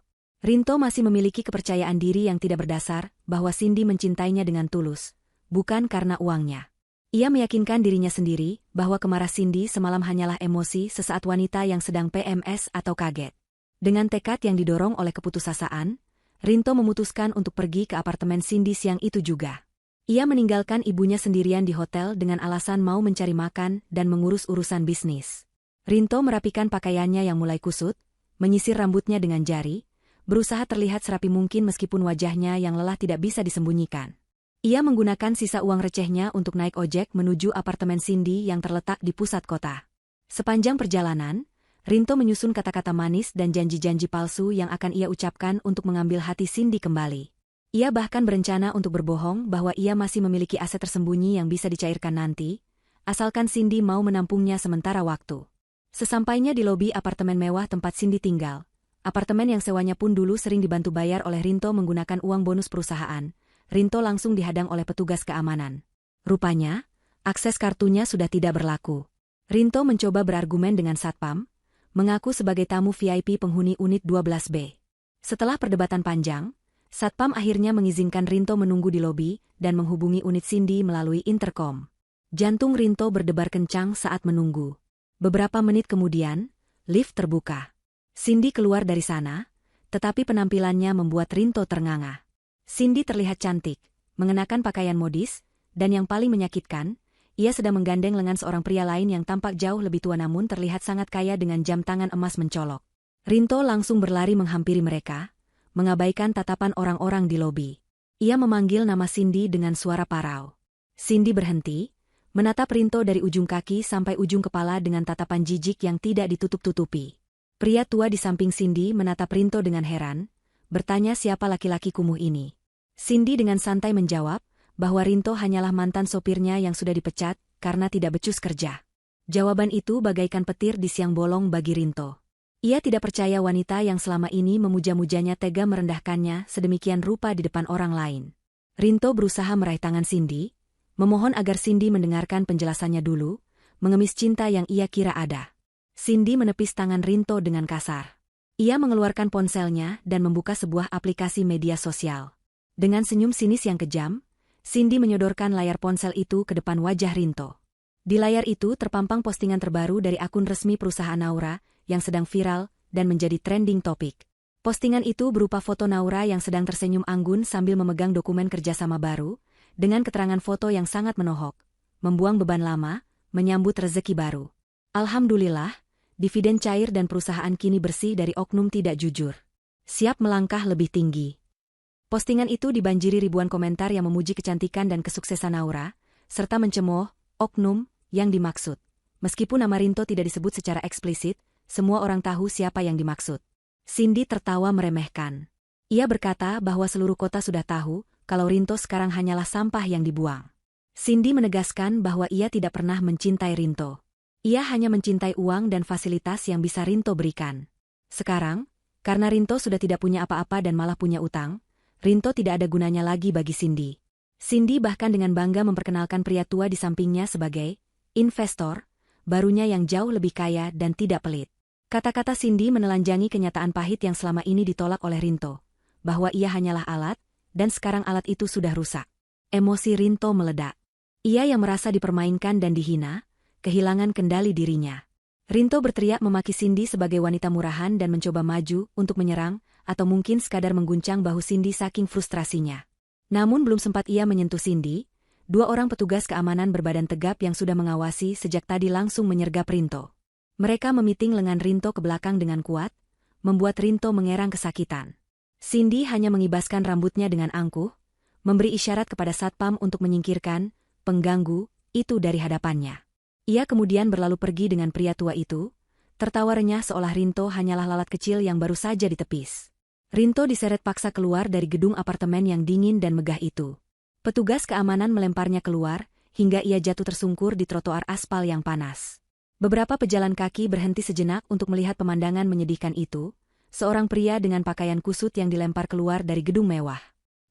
Rinto masih memiliki kepercayaan diri yang tidak berdasar bahwa Cindy mencintainya dengan tulus, bukan karena uangnya. Ia meyakinkan dirinya sendiri bahwa kemarah Cindy semalam hanyalah emosi sesaat wanita yang sedang PMS atau kaget. Dengan tekad yang didorong oleh keputusasaan, Rinto memutuskan untuk pergi ke apartemen Cindy siang itu juga. Ia meninggalkan ibunya sendirian di hotel dengan alasan mau mencari makan dan mengurus urusan bisnis. Rinto merapikan pakaiannya yang mulai kusut, menyisir rambutnya dengan jari, berusaha terlihat serapi mungkin meskipun wajahnya yang lelah tidak bisa disembunyikan. Ia menggunakan sisa uang recehnya untuk naik ojek menuju apartemen Cindy yang terletak di pusat kota. Sepanjang perjalanan, Rinto menyusun kata-kata manis dan janji-janji palsu yang akan ia ucapkan untuk mengambil hati Cindy kembali. Ia bahkan berencana untuk berbohong bahwa ia masih memiliki aset tersembunyi yang bisa dicairkan nanti, asalkan Cindy mau menampungnya sementara waktu. Sesampainya di lobi apartemen mewah tempat Cindy tinggal, apartemen yang sewanya pun dulu sering dibantu bayar oleh Rinto menggunakan uang bonus perusahaan, Rinto langsung dihadang oleh petugas keamanan. Rupanya, akses kartunya sudah tidak berlaku. Rinto mencoba berargumen dengan satpam, mengaku sebagai tamu VIP penghuni unit 12B. Setelah perdebatan panjang, satpam akhirnya mengizinkan Rinto menunggu di lobi dan menghubungi unit Cindy melalui intercom. Jantung Rinto berdebar kencang saat menunggu. Beberapa menit kemudian, lift terbuka. Cindy keluar dari sana, tetapi penampilannya membuat Rinto ternganga. Cindy terlihat cantik, mengenakan pakaian modis, dan yang paling menyakitkan, ia sedang menggandeng lengan seorang pria lain yang tampak jauh lebih tua namun terlihat sangat kaya dengan jam tangan emas mencolok. Rinto langsung berlari menghampiri mereka, mengabaikan tatapan orang-orang di lobi. Ia memanggil nama Cindy dengan suara parau. Cindy berhenti, menatap Rinto dari ujung kaki sampai ujung kepala dengan tatapan jijik yang tidak ditutup-tutupi. Pria tua di samping Cindy menatap Rinto dengan heran, bertanya siapa laki-laki kumuh ini. Cindy dengan santai menjawab bahwa Rinto hanyalah mantan sopirnya yang sudah dipecat karena tidak becus kerja. Jawaban itu bagaikan petir di siang bolong bagi Rinto. Ia tidak percaya wanita yang selama ini memuja-mujanya tega merendahkannya sedemikian rupa di depan orang lain. Rinto berusaha meraih tangan Cindy, memohon agar Cindy mendengarkan penjelasannya dulu, mengemis cinta yang ia kira ada. Cindy menepis tangan Rinto dengan kasar. Ia mengeluarkan ponselnya dan membuka sebuah aplikasi media sosial. Dengan senyum sinis yang kejam, Cindy menyodorkan layar ponsel itu ke depan wajah Rinto. Di layar itu terpampang postingan terbaru dari akun resmi perusahaan Naura, yang sedang viral, dan menjadi trending topik. Postingan itu berupa foto Naura yang sedang tersenyum anggun sambil memegang dokumen kerjasama baru, dengan keterangan foto yang sangat menohok, membuang beban lama, menyambut rezeki baru. Alhamdulillah, dividen cair dan perusahaan kini bersih dari oknum tidak jujur. Siap melangkah lebih tinggi. Postingan itu dibanjiri ribuan komentar yang memuji kecantikan dan kesuksesan Naura, serta mencemooh oknum yang dimaksud. Meskipun nama Rinto tidak disebut secara eksplisit, semua orang tahu siapa yang dimaksud. Cindy tertawa meremehkan. Ia berkata bahwa seluruh kota sudah tahu kalau Rinto sekarang hanyalah sampah yang dibuang. Cindy menegaskan bahwa ia tidak pernah mencintai Rinto. Ia hanya mencintai uang dan fasilitas yang bisa Rinto berikan. Sekarang, karena Rinto sudah tidak punya apa-apa dan malah punya utang, Rinto tidak ada gunanya lagi bagi Cindy. Cindy bahkan dengan bangga memperkenalkan pria tua di sampingnya sebagai investor barunya yang jauh lebih kaya dan tidak pelit. Kata-kata Cindy menelanjangi kenyataan pahit yang selama ini ditolak oleh Rinto, bahwa ia hanyalah alat, dan sekarang alat itu sudah rusak. Emosi Rinto meledak. Ia yang merasa dipermainkan dan dihina, kehilangan kendali dirinya. Rinto berteriak memaki Cindy sebagai wanita murahan dan mencoba maju untuk menyerang, atau mungkin sekadar mengguncang bahu Cindy saking frustrasinya. Namun belum sempat ia menyentuh Cindy, dua orang petugas keamanan berbadan tegap yang sudah mengawasi sejak tadi langsung menyergap Rinto. Mereka memiting lengan Rinto ke belakang dengan kuat, membuat Rinto mengerang kesakitan. Cindy hanya mengibaskan rambutnya dengan angkuh, memberi isyarat kepada satpam untuk menyingkirkan pengganggu itu dari hadapannya. Ia kemudian berlalu pergi dengan pria tua itu, tertawa renyah seolah Rinto hanyalah lalat kecil yang baru saja ditepis. Rinto diseret paksa keluar dari gedung apartemen yang dingin dan megah itu. Petugas keamanan melemparnya keluar, hingga ia jatuh tersungkur di trotoar aspal yang panas. Beberapa pejalan kaki berhenti sejenak untuk melihat pemandangan menyedihkan itu, seorang pria dengan pakaian kusut yang dilempar keluar dari gedung mewah.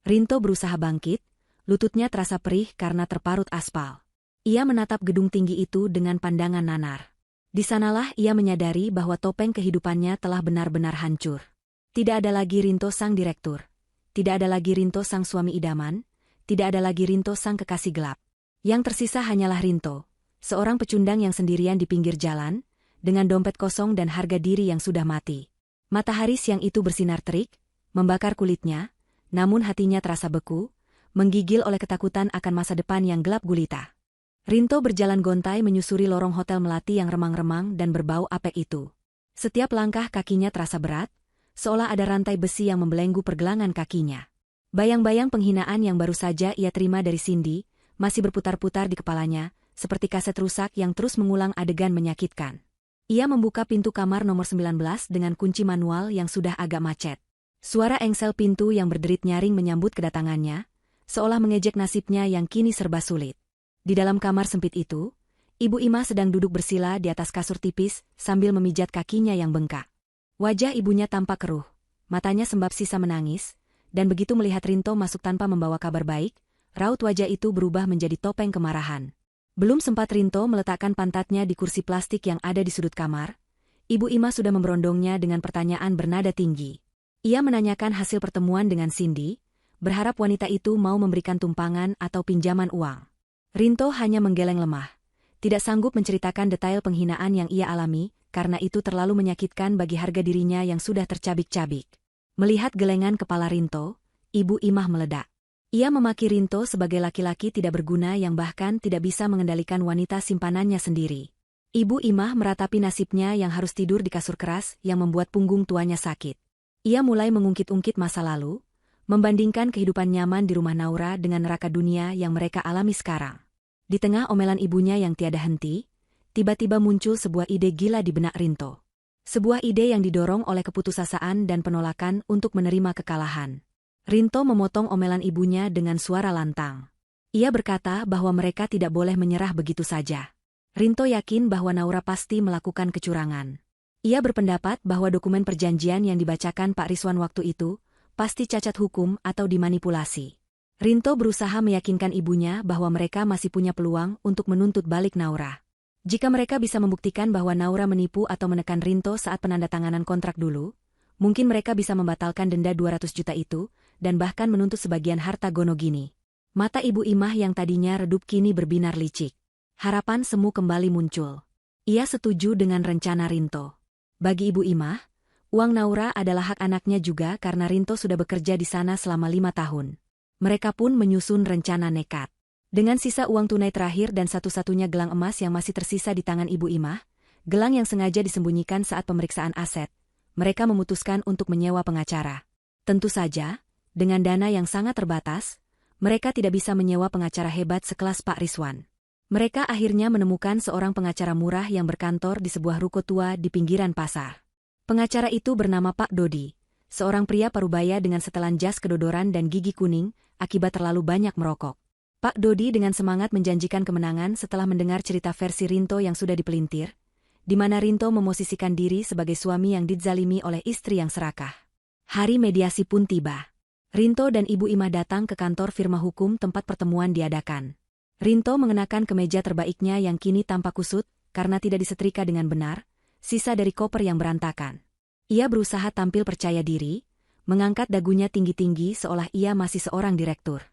Rinto berusaha bangkit, lututnya terasa perih karena terparut aspal. Ia menatap gedung tinggi itu dengan pandangan nanar. Di sanalah ia menyadari bahwa topeng kehidupannya telah benar-benar hancur. Tidak ada lagi Rinto sang direktur. Tidak ada lagi Rinto sang suami idaman. Tidak ada lagi Rinto sang kekasih gelap. Yang tersisa hanyalah Rinto, seorang pecundang yang sendirian di pinggir jalan, dengan dompet kosong dan harga diri yang sudah mati. Matahari siang itu bersinar terik, membakar kulitnya, namun hatinya terasa beku, menggigil oleh ketakutan akan masa depan yang gelap gulita. Rinto berjalan gontai menyusuri lorong hotel melati yang remang-remang dan berbau apek itu. Setiap langkah kakinya terasa berat, seolah ada rantai besi yang membelenggu pergelangan kakinya. Bayang-bayang penghinaan yang baru saja ia terima dari Cindy, masih berputar-putar di kepalanya, seperti kaset rusak yang terus mengulang adegan menyakitkan. Ia membuka pintu kamar nomor 19 dengan kunci manual yang sudah agak macet. Suara engsel pintu yang berderit nyaring menyambut kedatangannya, seolah mengejek nasibnya yang kini serba sulit. Di dalam kamar sempit itu, Ibu Ima sedang duduk bersila di atas kasur tipis sambil memijat kakinya yang bengkak. Wajah ibunya tampak keruh, matanya sembab sisa menangis, dan begitu melihat Rinto masuk tanpa membawa kabar baik, raut wajah itu berubah menjadi topeng kemarahan. Belum sempat Rinto meletakkan pantatnya di kursi plastik yang ada di sudut kamar, Ibu Ima sudah memberondongnya dengan pertanyaan bernada tinggi. Ia menanyakan hasil pertemuan dengan Cindy, berharap wanita itu mau memberikan tumpangan atau pinjaman uang. Rinto hanya menggeleng lemah, tidak sanggup menceritakan detail penghinaan yang ia alami, karena itu terlalu menyakitkan bagi harga dirinya yang sudah tercabik-cabik. Melihat gelengan kepala Rinto, Ibu Imah meledak. Ia memaki Rinto sebagai laki-laki tidak berguna yang bahkan tidak bisa mengendalikan wanita simpanannya sendiri. Ibu Imah meratapi nasibnya yang harus tidur di kasur keras yang membuat punggung tuanya sakit. Ia mulai mengungkit-ungkit masa lalu, membandingkan kehidupan nyaman di rumah Naura dengan neraka dunia yang mereka alami sekarang. Di tengah omelan ibunya yang tiada henti, tiba-tiba muncul sebuah ide gila di benak Rinto. Sebuah ide yang didorong oleh keputusasaan dan penolakan untuk menerima kekalahan. Rinto memotong omelan ibunya dengan suara lantang. Ia berkata bahwa mereka tidak boleh menyerah begitu saja. Rinto yakin bahwa Naura pasti melakukan kecurangan. Ia berpendapat bahwa dokumen perjanjian yang dibacakan Pak Rizwan waktu itu pasti cacat hukum atau dimanipulasi. Rinto berusaha meyakinkan ibunya bahwa mereka masih punya peluang untuk menuntut balik Naura. Jika mereka bisa membuktikan bahwa Naura menipu atau menekan Rinto saat penandatanganan kontrak dulu, mungkin mereka bisa membatalkan denda 200 juta itu, dan bahkan menuntut sebagian harta Gonogini. Mata Ibu Imah yang tadinya redup kini berbinar licik. Harapan semu kembali muncul. Ia setuju dengan rencana Rinto. Bagi Ibu Imah, Uang Naura adalah hak anaknya juga karena Rinto sudah bekerja di sana selama 5 tahun. Mereka pun menyusun rencana nekat. Dengan sisa uang tunai terakhir dan satu-satunya gelang emas yang masih tersisa di tangan Ibu Imah, gelang yang sengaja disembunyikan saat pemeriksaan aset, mereka memutuskan untuk menyewa pengacara. Tentu saja, dengan dana yang sangat terbatas, mereka tidak bisa menyewa pengacara hebat sekelas Pak Rizwan. Mereka akhirnya menemukan seorang pengacara murah yang berkantor di sebuah ruko tua di pinggiran pasar. Pengacara itu bernama Pak Dodi, seorang pria parubaya dengan setelan jas kedodoran dan gigi kuning akibat terlalu banyak merokok. Pak Dodi dengan semangat menjanjikan kemenangan setelah mendengar cerita versi Rinto yang sudah dipelintir, di mana Rinto memosisikan diri sebagai suami yang dizalimi oleh istri yang serakah. Hari mediasi pun tiba. Rinto dan Ibu Imah datang ke kantor firma hukum tempat pertemuan diadakan. Rinto mengenakan kemeja terbaiknya yang kini tampak kusut karena tidak disetrika dengan benar, sisa dari koper yang berantakan. Ia berusaha tampil percaya diri, mengangkat dagunya tinggi-tinggi seolah ia masih seorang direktur.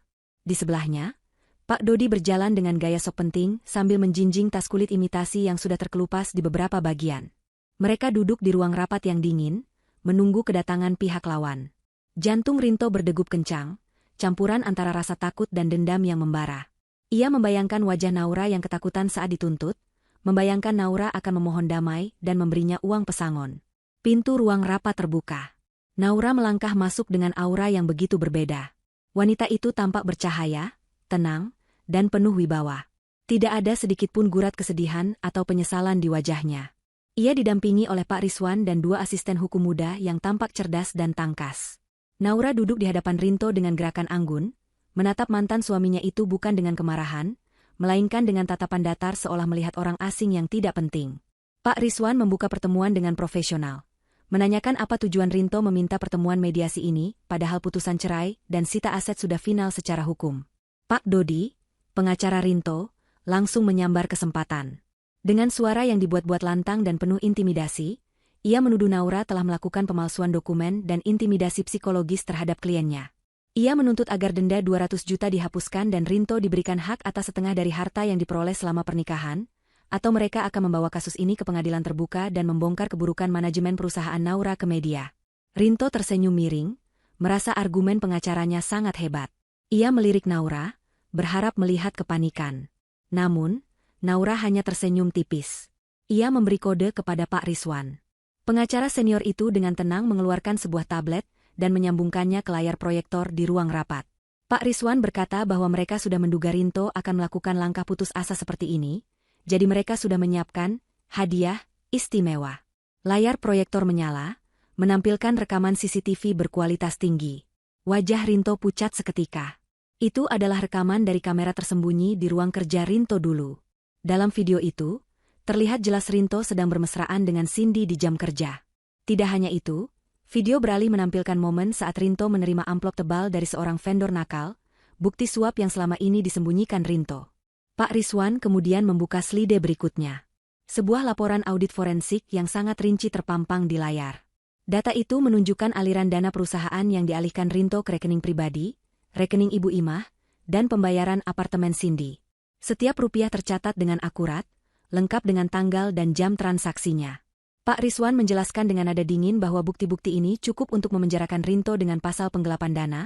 Di sebelahnya, Pak Dodi berjalan dengan gaya sok penting sambil menjinjing tas kulit imitasi yang sudah terkelupas di beberapa bagian. Mereka duduk di ruang rapat yang dingin, menunggu kedatangan pihak lawan. Jantung Rinto berdegup kencang, campuran antara rasa takut dan dendam yang membara. Ia membayangkan wajah Naura yang ketakutan saat dituntut, membayangkan Naura akan memohon damai dan memberinya uang pesangon. Pintu ruang rapat terbuka. Naura melangkah masuk dengan aura yang begitu berbeda. Wanita itu tampak bercahaya, tenang, dan penuh wibawa. Tidak ada sedikitpun gurat kesedihan atau penyesalan di wajahnya. Ia didampingi oleh Pak Rizwan dan 2 asisten hukum muda yang tampak cerdas dan tangkas. Naura duduk di hadapan Rinto dengan gerakan anggun, menatap mantan suaminya itu bukan dengan kemarahan, melainkan dengan tatapan datar seolah melihat orang asing yang tidak penting. Pak Rizwan membuka pertemuan dengan profesional. Menanyakan apa tujuan Rinto meminta pertemuan mediasi ini, padahal putusan cerai dan sita aset sudah final secara hukum. Pak Dodi, pengacara Rinto, langsung menyambar kesempatan. Dengan suara yang dibuat-buat lantang dan penuh intimidasi, ia menuduh Naura telah melakukan pemalsuan dokumen dan intimidasi psikologis terhadap kliennya. Ia menuntut agar denda 200 juta dihapuskan dan Rinto diberikan hak atas setengah dari harta yang diperoleh selama pernikahan, atau mereka akan membawa kasus ini ke pengadilan terbuka dan membongkar keburukan manajemen perusahaan Naura ke media. Rinto tersenyum miring, merasa argumen pengacaranya sangat hebat. Ia melirik Naura, berharap melihat kepanikan. Namun, Naura hanya tersenyum tipis. Ia memberi kode kepada Pak Rizwan. Pengacara senior itu dengan tenang mengeluarkan sebuah tablet, dan menyambungkannya ke layar proyektor di ruang rapat. Pak Rizwan berkata bahwa mereka sudah menduga Rinto akan melakukan langkah putus asa seperti ini, jadi mereka sudah menyiapkan hadiah istimewa. Layar proyektor menyala, menampilkan rekaman CCTV berkualitas tinggi. Wajah Rinto pucat seketika. Itu adalah rekaman dari kamera tersembunyi di ruang kerja Rinto dulu. Dalam video itu, terlihat jelas Rinto sedang bermesraan dengan Cindy di jam kerja. Tidak hanya itu, video beralih menampilkan momen saat Rinto menerima amplop tebal dari seorang vendor nakal, bukti suap yang selama ini disembunyikan Rinto. Pak Rizwan kemudian membuka slide berikutnya. Sebuah laporan audit forensik yang sangat rinci terpampang di layar. Data itu menunjukkan aliran dana perusahaan yang dialihkan Rinto ke rekening pribadi, rekening Ibu Imah, dan pembayaran apartemen Cindy. Setiap rupiah tercatat dengan akurat, lengkap dengan tanggal dan jam transaksinya. Pak Rizwan menjelaskan dengan nada dingin bahwa bukti-bukti ini cukup untuk memenjarakan Rinto dengan pasal penggelapan dana,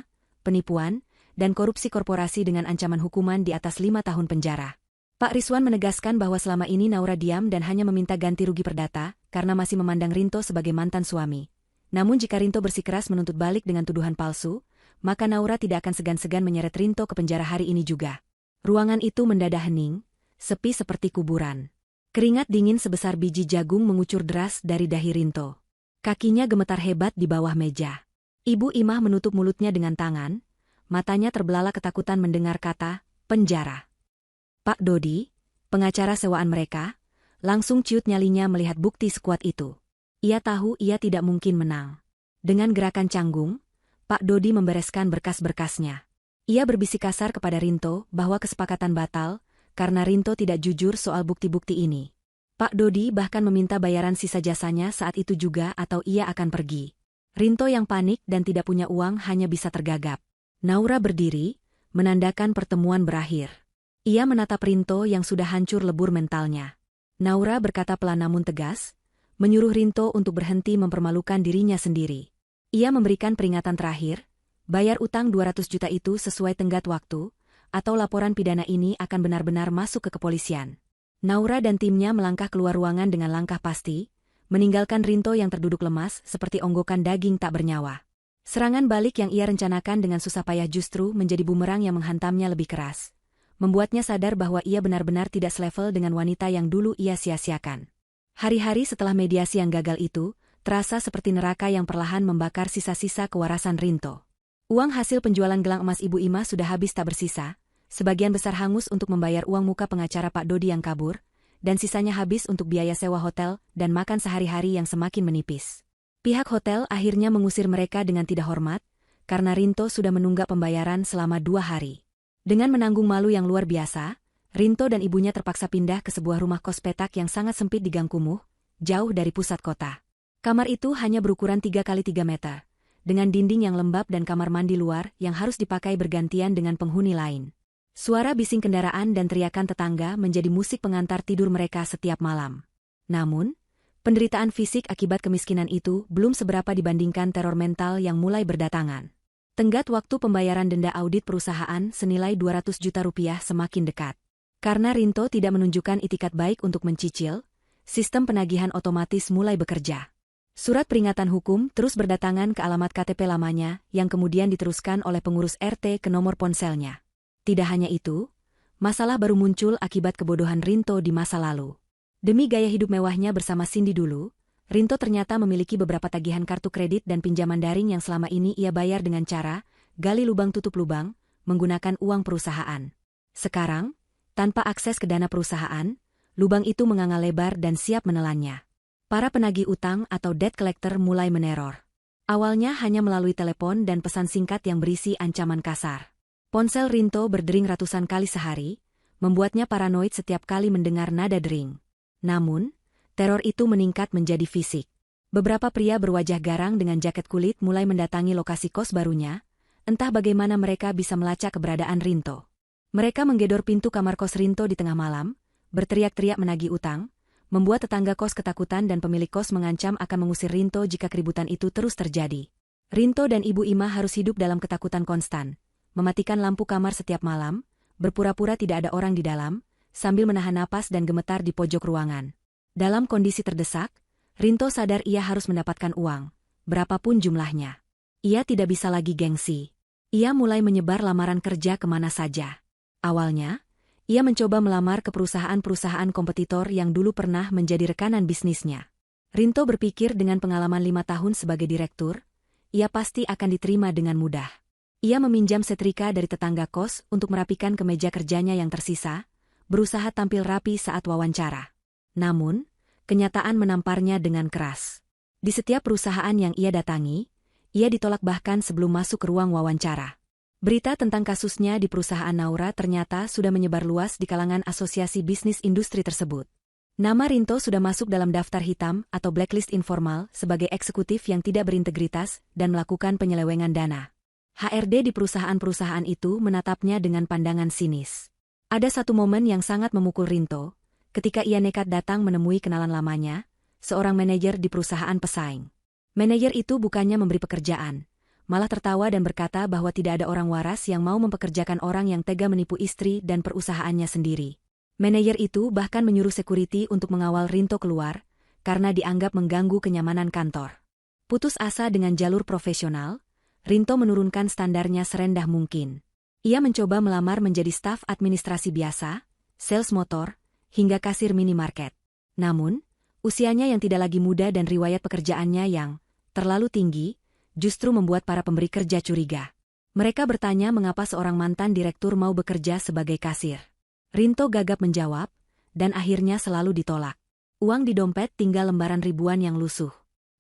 penipuan, dan korupsi korporasi dengan ancaman hukuman di atas 5 tahun penjara. Pak Rizwan menegaskan bahwa selama ini Naura diam dan hanya meminta ganti rugi perdata karena masih memandang Rinto sebagai mantan suami. Namun jika Rinto bersikeras menuntut balik dengan tuduhan palsu, maka Naura tidak akan segan-segan menyeret Rinto ke penjara hari ini juga. Ruangan itu mendadak hening, sepi seperti kuburan. Keringat dingin sebesar biji jagung mengucur deras dari dahi Rinto. Kakinya gemetar hebat di bawah meja. Ibu Imah menutup mulutnya dengan tangan, matanya terbelalak ketakutan mendengar kata, penjara. Pak Dodi, pengacara sewaan mereka, langsung ciut nyalinya melihat bukti sekuat itu. Ia tahu ia tidak mungkin menang. Dengan gerakan canggung, Pak Dodi membereskan berkas-berkasnya. Ia berbisik kasar kepada Rinto bahwa kesepakatan batal, karena Rinto tidak jujur soal bukti-bukti ini. Pak Dodi bahkan meminta bayaran sisa jasanya saat itu juga atau ia akan pergi. Rinto yang panik dan tidak punya uang hanya bisa tergagap. Naura berdiri, menandakan pertemuan berakhir. Ia menatap Rinto yang sudah hancur lebur mentalnya. Naura berkata pelan namun tegas, menyuruh Rinto untuk berhenti mempermalukan dirinya sendiri. Ia memberikan peringatan terakhir, bayar utang 200 juta itu sesuai tenggat waktu, atau laporan pidana ini akan benar-benar masuk ke kepolisian. Naura dan timnya melangkah keluar ruangan dengan langkah pasti, meninggalkan Rinto yang terduduk lemas seperti onggokan daging tak bernyawa. Serangan balik yang ia rencanakan dengan susah payah justru menjadi bumerang yang menghantamnya lebih keras, membuatnya sadar bahwa ia benar-benar tidak selevel dengan wanita yang dulu ia sia-siakan. Hari-hari setelah mediasi yang gagal itu, terasa seperti neraka yang perlahan membakar sisa-sisa kewarasan Rinto. Uang hasil penjualan gelang emas Ibu Ima sudah habis tak bersisa, sebagian besar hangus untuk membayar uang muka pengacara Pak Dodi yang kabur, dan sisanya habis untuk biaya sewa hotel dan makan sehari-hari yang semakin menipis. Pihak hotel akhirnya mengusir mereka dengan tidak hormat, karena Rinto sudah menunggak pembayaran selama 2 hari. Dengan menanggung malu yang luar biasa, Rinto dan ibunya terpaksa pindah ke sebuah rumah kos petak yang sangat sempit di Gang Kumuh, jauh dari pusat kota. Kamar itu hanya berukuran 3 kali 3 meter, dengan dinding yang lembab dan kamar mandi luar yang harus dipakai bergantian dengan penghuni lain. Suara bising kendaraan dan teriakan tetangga menjadi musik pengantar tidur mereka setiap malam. Namun, penderitaan fisik akibat kemiskinan itu belum seberapa dibandingkan teror mental yang mulai berdatangan. Tenggat waktu pembayaran denda audit perusahaan senilai 200 juta rupiah semakin dekat. Karena Rinto tidak menunjukkan itikat baik untuk mencicil, sistem penagihan otomatis mulai bekerja. Surat peringatan hukum terus berdatangan ke alamat KTP lamanya yang kemudian diteruskan oleh pengurus RT ke nomor ponselnya. Tidak hanya itu, masalah baru muncul akibat kebodohan Rinto di masa lalu. Demi gaya hidup mewahnya bersama Cindy dulu, Rinto ternyata memiliki beberapa tagihan kartu kredit dan pinjaman daring yang selama ini ia bayar dengan cara gali lubang tutup lubang, menggunakan uang perusahaan. Sekarang, tanpa akses ke dana perusahaan, lubang itu menganga lebar dan siap menelannya. Para penagih utang atau debt collector mulai meneror. Awalnya hanya melalui telepon dan pesan singkat yang berisi ancaman kasar. Ponsel Rinto berdering ratusan kali sehari, membuatnya paranoid setiap kali mendengar nada dering. Namun, teror itu meningkat menjadi fisik. Beberapa pria berwajah garang dengan jaket kulit mulai mendatangi lokasi kos barunya, entah bagaimana mereka bisa melacak keberadaan Rinto. Mereka menggedor pintu kamar kos Rinto di tengah malam, berteriak-teriak menagih utang, membuat tetangga kos ketakutan dan pemilik kos mengancam akan mengusir Rinto jika keributan itu terus terjadi. Rinto dan Ibu Ima harus hidup dalam ketakutan konstan, mematikan lampu kamar setiap malam, berpura-pura tidak ada orang di dalam, sambil menahan napas dan gemetar di pojok ruangan. Dalam kondisi terdesak, Rinto sadar ia harus mendapatkan uang, berapapun jumlahnya. Ia tidak bisa lagi gengsi. Ia mulai menyebar lamaran kerja kemana saja. Awalnya, ia mencoba melamar ke perusahaan-perusahaan kompetitor yang dulu pernah menjadi rekanan bisnisnya. Rinto berpikir dengan pengalaman 5 tahun sebagai direktur, ia pasti akan diterima dengan mudah. Ia meminjam setrika dari tetangga kos untuk merapikan kemeja kerjanya yang tersisa, berusaha tampil rapi saat wawancara. Namun, kenyataan menamparnya dengan keras. Di setiap perusahaan yang ia datangi, ia ditolak bahkan sebelum masuk ke ruang wawancara. Berita tentang kasusnya di perusahaan Naura ternyata sudah menyebar luas di kalangan asosiasi bisnis industri tersebut. Nama Rinto sudah masuk dalam daftar hitam atau blacklist informal sebagai eksekutif yang tidak berintegritas dan melakukan penyelewengan dana. HRD di perusahaan-perusahaan itu menatapnya dengan pandangan sinis. Ada satu momen yang sangat memukul Rinto, ketika ia nekat datang menemui kenalan lamanya, seorang manajer di perusahaan pesaing. Manajer itu bukannya memberi pekerjaan, malah tertawa dan berkata bahwa tidak ada orang waras yang mau mempekerjakan orang yang tega menipu istri dan perusahaannya sendiri. Manajer itu bahkan menyuruh security untuk mengawal Rinto keluar, karena dianggap mengganggu kenyamanan kantor. Putus asa dengan jalur profesional, Rinto menurunkan standarnya serendah mungkin. Ia mencoba melamar menjadi staf administrasi biasa, sales motor, hingga kasir minimarket. Namun, usianya yang tidak lagi muda dan riwayat pekerjaannya yang terlalu tinggi, justru membuat para pemberi kerja curiga. Mereka bertanya mengapa seorang mantan direktur mau bekerja sebagai kasir. Rinto gagap menjawab, dan akhirnya selalu ditolak. Uang di dompet tinggal lembaran ribuan yang lusuh.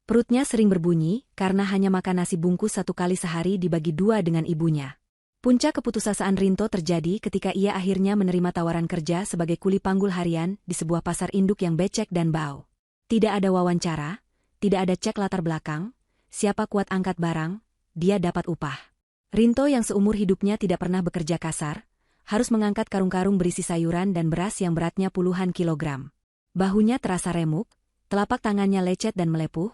Perutnya sering berbunyi karena hanya makan nasi bungkus 1 kali sehari dibagi 2 dengan ibunya. Puncak keputusasaan Rinto terjadi ketika ia akhirnya menerima tawaran kerja sebagai kuli panggul harian di sebuah pasar induk yang becek dan bau. Tidak ada wawancara, tidak ada cek latar belakang, siapa kuat angkat barang, dia dapat upah. Rinto yang seumur hidupnya tidak pernah bekerja kasar, harus mengangkat karung-karung berisi sayuran dan beras yang beratnya puluhan kilogram. Bahunya terasa remuk, Telapak tangannya lecet dan melepuh,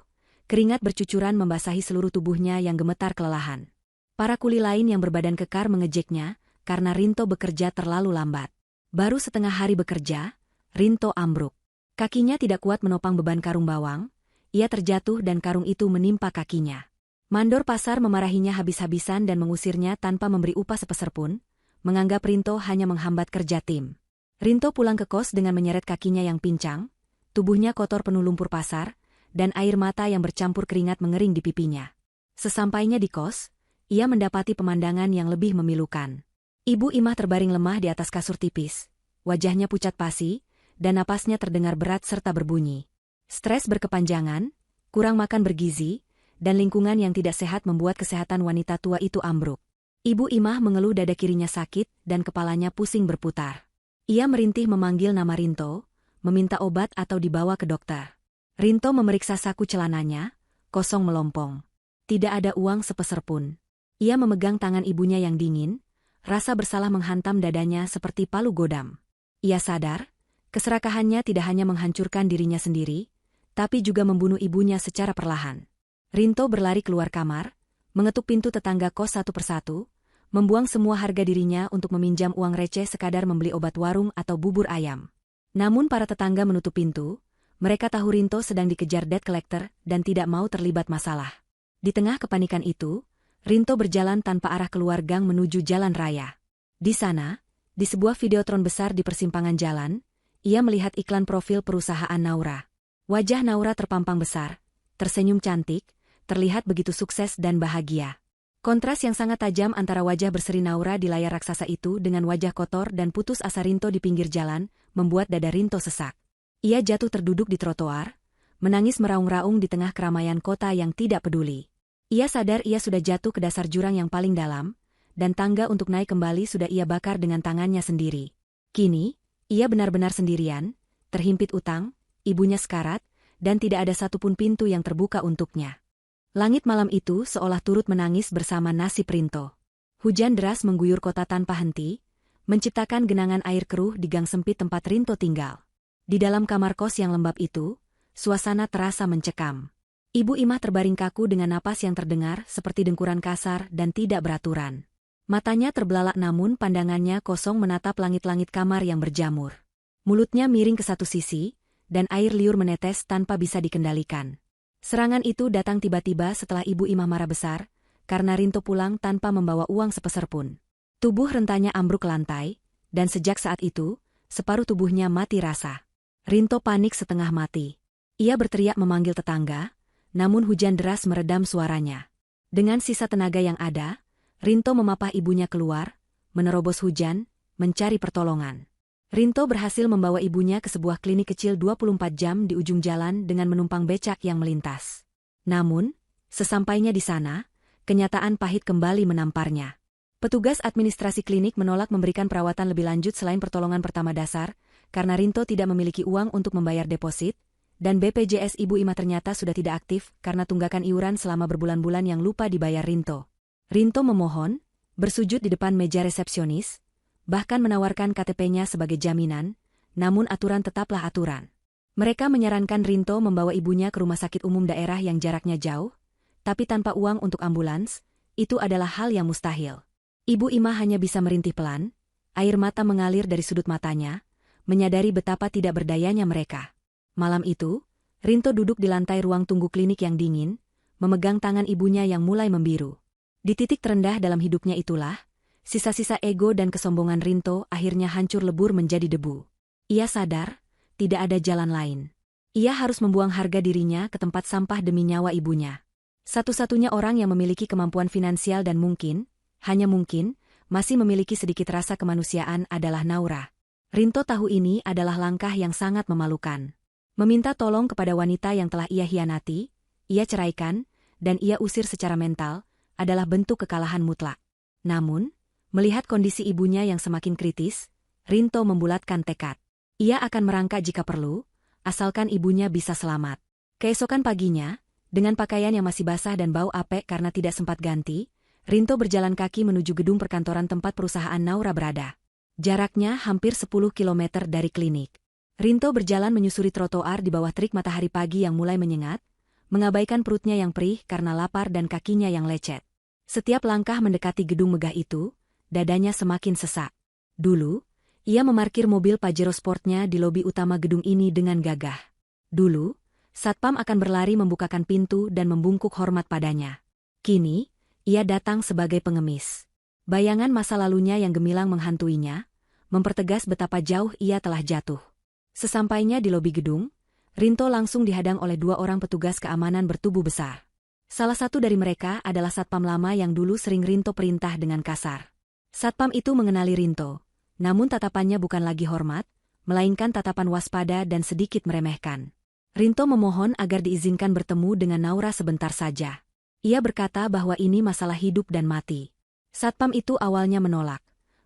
keringat bercucuran membasahi seluruh tubuhnya yang gemetar kelelahan. Para kuli lain yang berbadan kekar mengejeknya, karena Rinto bekerja terlalu lambat. Baru setengah hari bekerja, Rinto ambruk. Kakinya tidak kuat menopang beban karung bawang, ia terjatuh dan karung itu menimpa kakinya. Mandor pasar memarahinya habis-habisan dan mengusirnya tanpa memberi upah sepeser pun, menganggap Rinto hanya menghambat kerja tim. Rinto pulang ke kos dengan menyeret kakinya yang pincang, tubuhnya kotor penuh lumpur pasar, dan air mata yang bercampur keringat mengering di pipinya. Sesampainya di kos, ia mendapati pemandangan yang lebih memilukan. Ibu Imah terbaring lemah di atas kasur tipis, wajahnya pucat pasi, dan napasnya terdengar berat serta berbunyi. Stres berkepanjangan, kurang makan bergizi, dan lingkungan yang tidak sehat membuat kesehatan wanita tua itu ambruk. Ibu Imah mengeluh dada kirinya sakit dan kepalanya pusing berputar. Ia merintih memanggil nama Rinto, meminta obat atau dibawa ke dokter. Rinto memeriksa saku celananya, kosong melompong. Tidak ada uang sepeser pun. Ia memegang tangan ibunya yang dingin, rasa bersalah menghantam dadanya seperti palu godam. Ia sadar, keserakahannya tidak hanya menghancurkan dirinya sendiri, tapi juga membunuh ibunya secara perlahan. Rinto berlari keluar kamar, mengetuk pintu tetangga kos satu persatu, membuang semua harga dirinya untuk meminjam uang receh sekadar membeli obat warung atau bubur ayam. Namun para tetangga menutup pintu, mereka tahu Rinto sedang dikejar debt collector dan tidak mau terlibat masalah. Di tengah kepanikan itu, Rinto berjalan tanpa arah keluar gang menuju jalan raya. Di sana, di sebuah videotron besar di persimpangan jalan, ia melihat iklan profil perusahaan Naura. Wajah Naura terpampang besar, tersenyum cantik, terlihat begitu sukses dan bahagia. Kontras yang sangat tajam antara wajah berseri Naura di layar raksasa itu dengan wajah kotor dan putus asa Rinto di pinggir jalan, membuat dada Rinto sesak. Ia jatuh terduduk di trotoar, menangis meraung-raung di tengah keramaian kota yang tidak peduli. Ia sadar ia sudah jatuh ke dasar jurang yang paling dalam, dan tangga untuk naik kembali sudah ia bakar dengan tangannya sendiri. Kini, ia benar-benar sendirian, terhimpit utang, ibunya sekarat, dan tidak ada satupun pintu yang terbuka untuknya. Langit malam itu seolah turut menangis bersama nasib Rinto. Hujan deras mengguyur kota tanpa henti, menciptakan genangan air keruh di gang sempit tempat Rinto tinggal. Di dalam kamar kos yang lembab itu, suasana terasa mencekam. Ibu Imah terbaring kaku dengan napas yang terdengar seperti dengkuran kasar dan tidak beraturan. Matanya terbelalak namun pandangannya kosong menatap langit-langit kamar yang berjamur. Mulutnya miring ke satu sisi, dan air liur menetes tanpa bisa dikendalikan. Serangan itu datang tiba-tiba setelah Ibu Imah marah besar, karena Rinto pulang tanpa membawa uang sepeser pun. Tubuh rentanya ambruk ke lantai, dan sejak saat itu, separuh tubuhnya mati rasa. Rinto panik setengah mati. Ia berteriak memanggil tetangga, namun hujan deras meredam suaranya. Dengan sisa tenaga yang ada, Rinto memapah ibunya keluar, menerobos hujan, mencari pertolongan. Rinto berhasil membawa ibunya ke sebuah klinik kecil 24 jam di ujung jalan dengan menumpang becak yang melintas. Namun, sesampainya di sana, kenyataan pahit kembali menamparnya. Petugas administrasi klinik menolak memberikan perawatan lebih lanjut selain pertolongan pertama dasar, karena Rinto tidak memiliki uang untuk membayar deposit, dan BPJS Ibu Imah ternyata sudah tidak aktif karena tunggakan iuran selama berbulan-bulan yang lupa dibayar Rinto. Rinto memohon, bersujud di depan meja resepsionis, bahkan menawarkan KTP-nya sebagai jaminan, namun aturan tetaplah aturan. Mereka menyarankan Rinto membawa ibunya ke rumah sakit umum daerah yang jaraknya jauh, tapi tanpa uang untuk ambulans, itu adalah hal yang mustahil. Ibu Imah hanya bisa merintih pelan, air mata mengalir dari sudut matanya, menyadari betapa tidak berdayanya mereka. Malam itu, Rinto duduk di lantai ruang tunggu klinik yang dingin, memegang tangan ibunya yang mulai membiru. Di titik terendah dalam hidupnya itulah, sisa-sisa ego dan kesombongan Rinto akhirnya hancur lebur menjadi debu. Ia sadar, tidak ada jalan lain. Ia harus membuang harga dirinya ke tempat sampah demi nyawa ibunya. Satu-satunya orang yang memiliki kemampuan finansial dan mungkin, hanya mungkin, masih memiliki sedikit rasa kemanusiaan adalah Naura. Rinto tahu ini adalah langkah yang sangat memalukan. Meminta tolong kepada wanita yang telah ia hianati, ia ceraikan, dan ia usir secara mental, adalah bentuk kekalahan mutlak. Namun, melihat kondisi ibunya yang semakin kritis, Rinto membulatkan tekad. Ia akan merangkak jika perlu, asalkan ibunya bisa selamat. Keesokan paginya, dengan pakaian yang masih basah dan bau apek karena tidak sempat ganti, Rinto berjalan kaki menuju gedung perkantoran tempat perusahaan Naura berada. Jaraknya hampir 10 km dari klinik. Rinto berjalan menyusuri trotoar di bawah terik matahari pagi yang mulai menyengat, mengabaikan perutnya yang perih karena lapar dan kakinya yang lecet. Setiap langkah mendekati gedung megah itu, dadanya semakin sesak. Dulu, ia memarkir mobil Pajero Sportnya di lobi utama gedung ini dengan gagah. Dulu, satpam akan berlari membukakan pintu dan membungkuk hormat padanya. Kini, ia datang sebagai pengemis. Bayangan masa lalunya yang gemilang menghantuinya, mempertegas betapa jauh ia telah jatuh. Sesampainya di lobi gedung, Rinto langsung dihadang oleh 2 orang petugas keamanan bertubuh besar. Salah satu dari mereka adalah satpam lama yang dulu sering Rinto perintah dengan kasar. Satpam itu mengenali Rinto, namun tatapannya bukan lagi hormat, melainkan tatapan waspada dan sedikit meremehkan. Rinto memohon agar diizinkan bertemu dengan Naura sebentar saja. Ia berkata bahwa ini masalah hidup dan mati. Satpam itu awalnya menolak,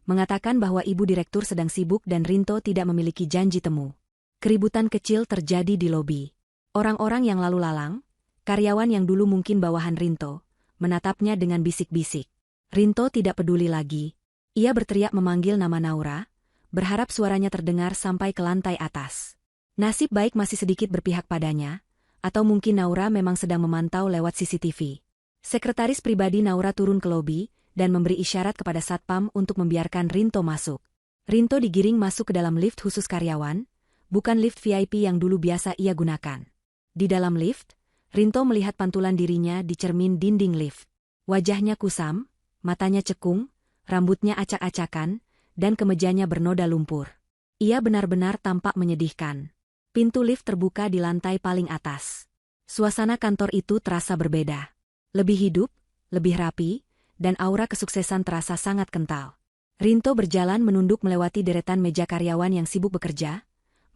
mengatakan bahwa ibu direktur sedang sibuk dan Rinto tidak memiliki janji temu. Keributan kecil terjadi di lobi. Orang-orang yang lalu lalang, karyawan yang dulu mungkin bawahan Rinto, menatapnya dengan bisik-bisik. Rinto tidak peduli lagi. Ia berteriak memanggil nama Naura, berharap suaranya terdengar sampai ke lantai atas. Nasib baik masih sedikit berpihak padanya, atau mungkin Naura memang sedang memantau lewat CCTV. Sekretaris pribadi Naura turun ke lobi dan memberi isyarat kepada satpam untuk membiarkan Rinto masuk. Rinto digiring masuk ke dalam lift khusus karyawan, bukan lift VIP yang dulu biasa ia gunakan. Di dalam lift, Rinto melihat pantulan dirinya di cermin dinding lift. Wajahnya kusam, matanya cekung, rambutnya acak-acakan, dan kemejanya bernoda lumpur. Ia benar-benar tampak menyedihkan. Pintu lift terbuka di lantai paling atas. Suasana kantor itu terasa berbeda. Lebih hidup, lebih rapi, dan aura kesuksesan terasa sangat kental. Rinto berjalan menunduk melewati deretan meja karyawan yang sibuk bekerja,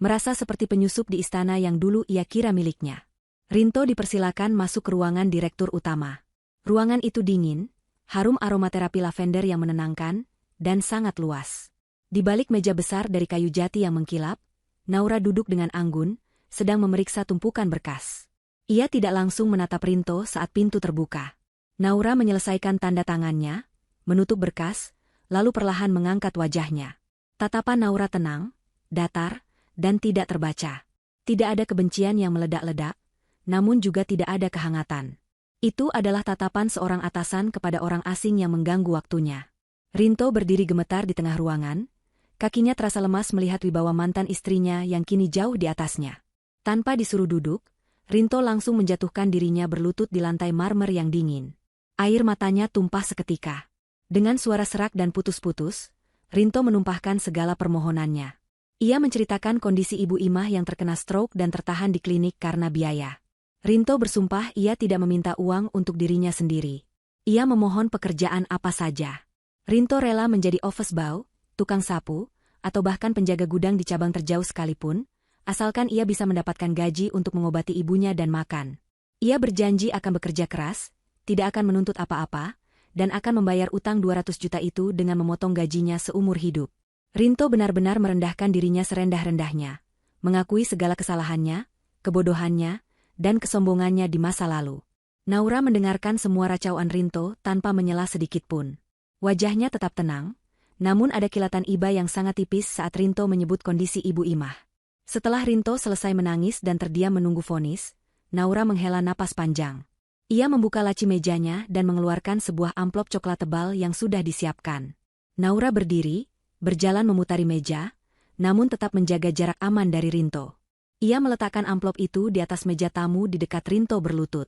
merasa seperti penyusup di istana yang dulu ia kira miliknya. Rinto dipersilakan masuk ke ruangan direktur utama. Ruangan itu dingin, harum aromaterapi lavender yang menenangkan, dan sangat luas. Di balik meja besar dari kayu jati yang mengkilap, Naura duduk dengan anggun, sedang memeriksa tumpukan berkas. Ia tidak langsung menatap Rinto saat pintu terbuka. Naura menyelesaikan tanda tangannya, menutup berkas, lalu perlahan mengangkat wajahnya. Tatapan Naura tenang, datar, dan tidak terbaca. Tidak ada kebencian yang meledak-ledak, namun juga tidak ada kehangatan. Itu adalah tatapan seorang atasan kepada orang asing yang mengganggu waktunya. Rinto berdiri gemetar di tengah ruangan, kakinya terasa lemas melihat wibawa mantan istrinya yang kini jauh di atasnya. Tanpa disuruh duduk, Rinto langsung menjatuhkan dirinya berlutut di lantai marmer yang dingin. Air matanya tumpah seketika. Dengan suara serak dan putus-putus, Rinto menumpahkan segala permohonannya. Ia menceritakan kondisi Ibu Imah yang terkena stroke dan tertahan di klinik karena biaya. Rinto bersumpah ia tidak meminta uang untuk dirinya sendiri. Ia memohon pekerjaan apa saja. Rinto rela menjadi office boy, tukang sapu, atau bahkan penjaga gudang di cabang terjauh sekalipun, asalkan ia bisa mendapatkan gaji untuk mengobati ibunya dan makan. Ia berjanji akan bekerja keras, tidak akan menuntut apa-apa, dan akan membayar utang 200 juta itu dengan memotong gajinya seumur hidup. Rinto benar-benar merendahkan dirinya serendah-rendahnya, mengakui segala kesalahannya, kebodohannya, dan kesombongannya di masa lalu. Naura mendengarkan semua racauan Rinto tanpa menyela sedikitpun. Wajahnya tetap tenang, namun ada kilatan iba yang sangat tipis saat Rinto menyebut kondisi Ibu Imah. Setelah Rinto selesai menangis dan terdiam menunggu vonis, Naura menghela napas panjang. Ia membuka laci mejanya dan mengeluarkan sebuah amplop coklat tebal yang sudah disiapkan. Naura berdiri, berjalan memutari meja, namun tetap menjaga jarak aman dari Rinto. Ia meletakkan amplop itu di atas meja tamu di dekat Rinto berlutut.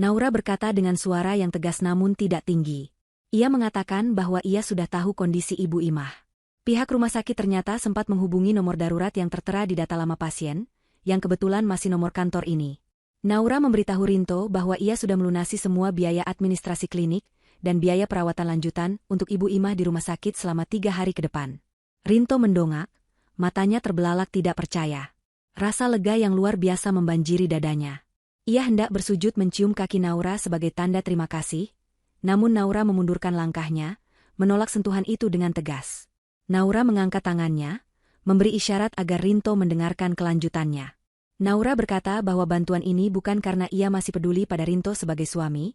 Naura berkata dengan suara yang tegas namun tidak tinggi. Ia mengatakan bahwa ia sudah tahu kondisi Ibu Imah. Pihak rumah sakit ternyata sempat menghubungi nomor darurat yang tertera di data lama pasien, yang kebetulan masih nomor kantor ini. Naura memberitahu Rinto bahwa ia sudah melunasi semua biaya administrasi klinik dan biaya perawatan lanjutan untuk Ibu Imah di rumah sakit selama 3 hari ke depan. Rinto mendongak, matanya terbelalak tidak percaya. Rasa lega yang luar biasa membanjiri dadanya. Ia hendak bersujud mencium kaki Naura sebagai tanda terima kasih, namun Naura memundurkan langkahnya, menolak sentuhan itu dengan tegas. Naura mengangkat tangannya, memberi isyarat agar Rinto mendengarkan kelanjutannya. Naura berkata bahwa bantuan ini bukan karena ia masih peduli pada Rinto sebagai suami,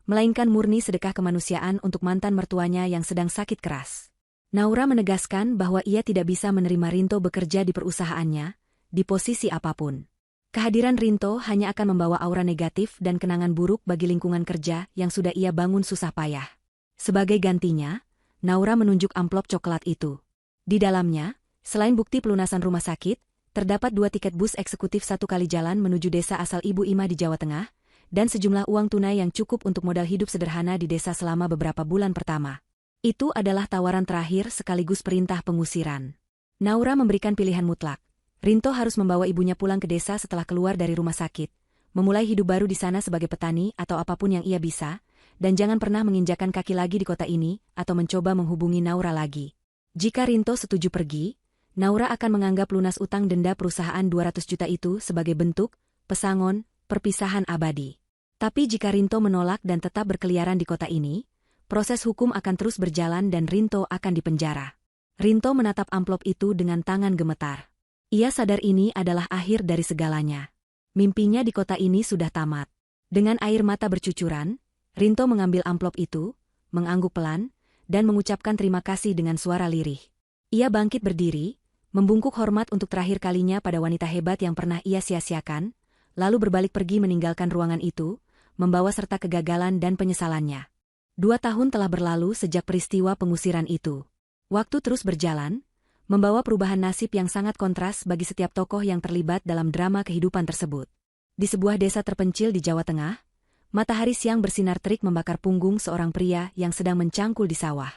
melainkan murni sedekah kemanusiaan untuk mantan mertuanya yang sedang sakit keras. Naura menegaskan bahwa ia tidak bisa menerima Rinto bekerja di perusahaannya, di posisi apapun. Kehadiran Rinto hanya akan membawa aura negatif dan kenangan buruk bagi lingkungan kerja yang sudah ia bangun susah payah. Sebagai gantinya, Naura menunjuk amplop coklat itu. Di dalamnya, selain bukti pelunasan rumah sakit, terdapat 2 tiket bus eksekutif 1 kali jalan menuju desa asal Ibu Imah di Jawa Tengah, dan sejumlah uang tunai yang cukup untuk modal hidup sederhana di desa selama beberapa bulan pertama. Itu adalah tawaran terakhir sekaligus perintah pengusiran. Naura memberikan pilihan mutlak. Rinto harus membawa ibunya pulang ke desa setelah keluar dari rumah sakit, memulai hidup baru di sana sebagai petani atau apapun yang ia bisa, dan jangan pernah menginjakan kaki lagi di kota ini atau mencoba menghubungi Naura lagi. Jika Rinto setuju pergi, Naura akan menganggap lunas utang denda perusahaan 200 juta itu sebagai bentuk, pesangon, perpisahan abadi. Tapi jika Rinto menolak dan tetap berkeliaran di kota ini, proses hukum akan terus berjalan dan Rinto akan dipenjara. Rinto menatap amplop itu dengan tangan gemetar. Ia sadar ini adalah akhir dari segalanya. Mimpinya di kota ini sudah tamat. Dengan air mata bercucuran, Rinto mengambil amplop itu, mengangguk pelan, dan mengucapkan terima kasih dengan suara lirih. Ia bangkit berdiri, membungkuk hormat untuk terakhir kalinya pada wanita hebat yang pernah ia sia-siakan, lalu berbalik pergi meninggalkan ruangan itu, membawa serta kegagalan dan penyesalannya. 2 tahun telah berlalu sejak peristiwa pengusiran itu. Waktu terus berjalan, membawa perubahan nasib yang sangat kontras bagi setiap tokoh yang terlibat dalam drama kehidupan tersebut. Di sebuah desa terpencil di Jawa Tengah, matahari siang bersinar terik membakar punggung seorang pria yang sedang mencangkul di sawah.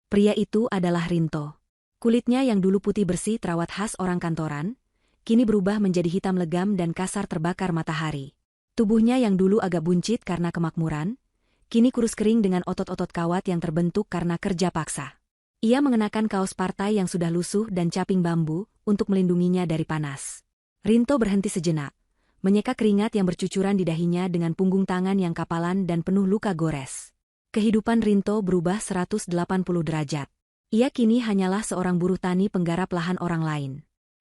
Pria itu adalah Rinto. Kulitnya yang dulu putih bersih terawat khas orang kantoran, kini berubah menjadi hitam legam dan kasar terbakar matahari. Tubuhnya yang dulu agak buncit karena kemakmuran, kini kurus kering dengan otot-otot kawat yang terbentuk karena kerja paksa. Ia mengenakan kaos partai yang sudah lusuh dan caping bambu untuk melindunginya dari panas. Rinto berhenti sejenak, menyeka keringat yang bercucuran di dahinya dengan punggung tangan yang kapalan dan penuh luka gores. Kehidupan Rinto berubah 180 derajat. Ia kini hanyalah seorang buruh tani penggarap lahan orang lain.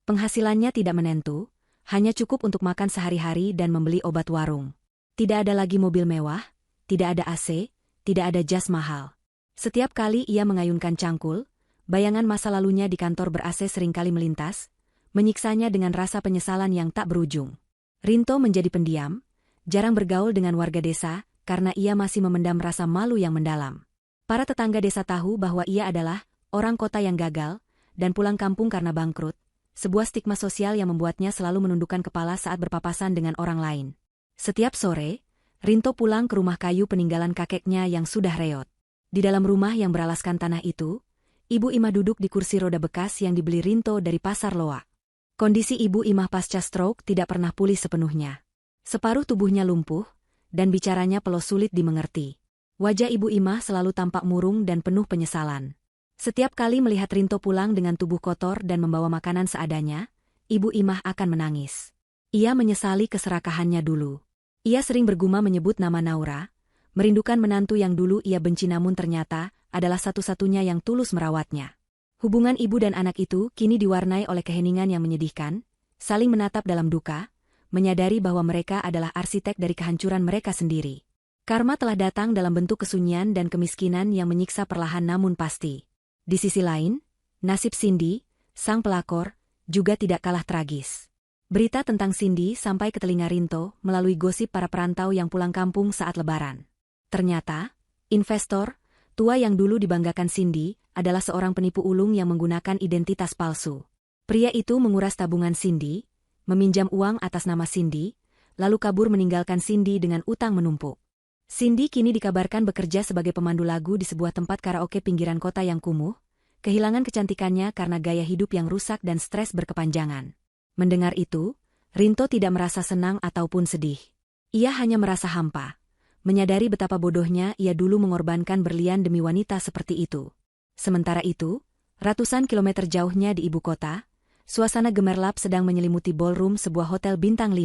Penghasilannya tidak menentu, hanya cukup untuk makan sehari-hari dan membeli obat warung. Tidak ada lagi mobil mewah, tidak ada AC, tidak ada jas mahal. Setiap kali ia mengayunkan cangkul, bayangan masa lalunya di kantor ber-AC seringkali melintas, menyiksanya dengan rasa penyesalan yang tak berujung. Rinto menjadi pendiam, jarang bergaul dengan warga desa, karena ia masih memendam rasa malu yang mendalam. Para tetangga desa tahu bahwa ia adalah orang kota yang gagal, dan pulang kampung karena bangkrut, sebuah stigma sosial yang membuatnya selalu menundukkan kepala saat berpapasan dengan orang lain. Setiap sore, Rinto pulang ke rumah kayu peninggalan kakeknya yang sudah reot. Di dalam rumah yang beralaskan tanah itu, Ibu Imah duduk di kursi roda bekas yang dibeli Rinto dari pasar loak. Kondisi Ibu Imah pasca stroke tidak pernah pulih sepenuhnya. Separuh tubuhnya lumpuh, dan bicaranya pelos sulit dimengerti. Wajah Ibu Imah selalu tampak murung dan penuh penyesalan. Setiap kali melihat Rinto pulang dengan tubuh kotor dan membawa makanan seadanya, Ibu Imah akan menangis. Ia menyesali keserakahannya dulu. Ia sering bergumam menyebut nama Naura, merindukan menantu yang dulu ia benci namun ternyata adalah satu-satunya yang tulus merawatnya. Hubungan ibu dan anak itu kini diwarnai oleh keheningan yang menyedihkan, saling menatap dalam duka, menyadari bahwa mereka adalah arsitek dari kehancuran mereka sendiri. Karma telah datang dalam bentuk kesunyian dan kemiskinan yang menyiksa perlahan namun pasti. Di sisi lain, nasib Cindy, sang pelakor, juga tidak kalah tragis. Berita tentang Cindy sampai ke telinga Rinto melalui gosip para perantau yang pulang kampung saat lebaran. Ternyata, investor, tua yang dulu dibanggakan Cindy, adalah seorang penipu ulung yang menggunakan identitas palsu. Pria itu menguras tabungan Cindy, meminjam uang atas nama Cindy, lalu kabur meninggalkan Cindy dengan utang menumpuk. Cindy kini dikabarkan bekerja sebagai pemandu lagu di sebuah tempat karaoke pinggiran kota yang kumuh, kehilangan kecantikannya karena gaya hidup yang rusak dan stres berkepanjangan. Mendengar itu, Rinto tidak merasa senang ataupun sedih. Ia hanya merasa hampa. Menyadari betapa bodohnya ia dulu mengorbankan berlian demi wanita seperti itu. Sementara itu, ratusan kilometer jauhnya di ibu kota, suasana gemerlap sedang menyelimuti ballroom sebuah hotel bintang 5.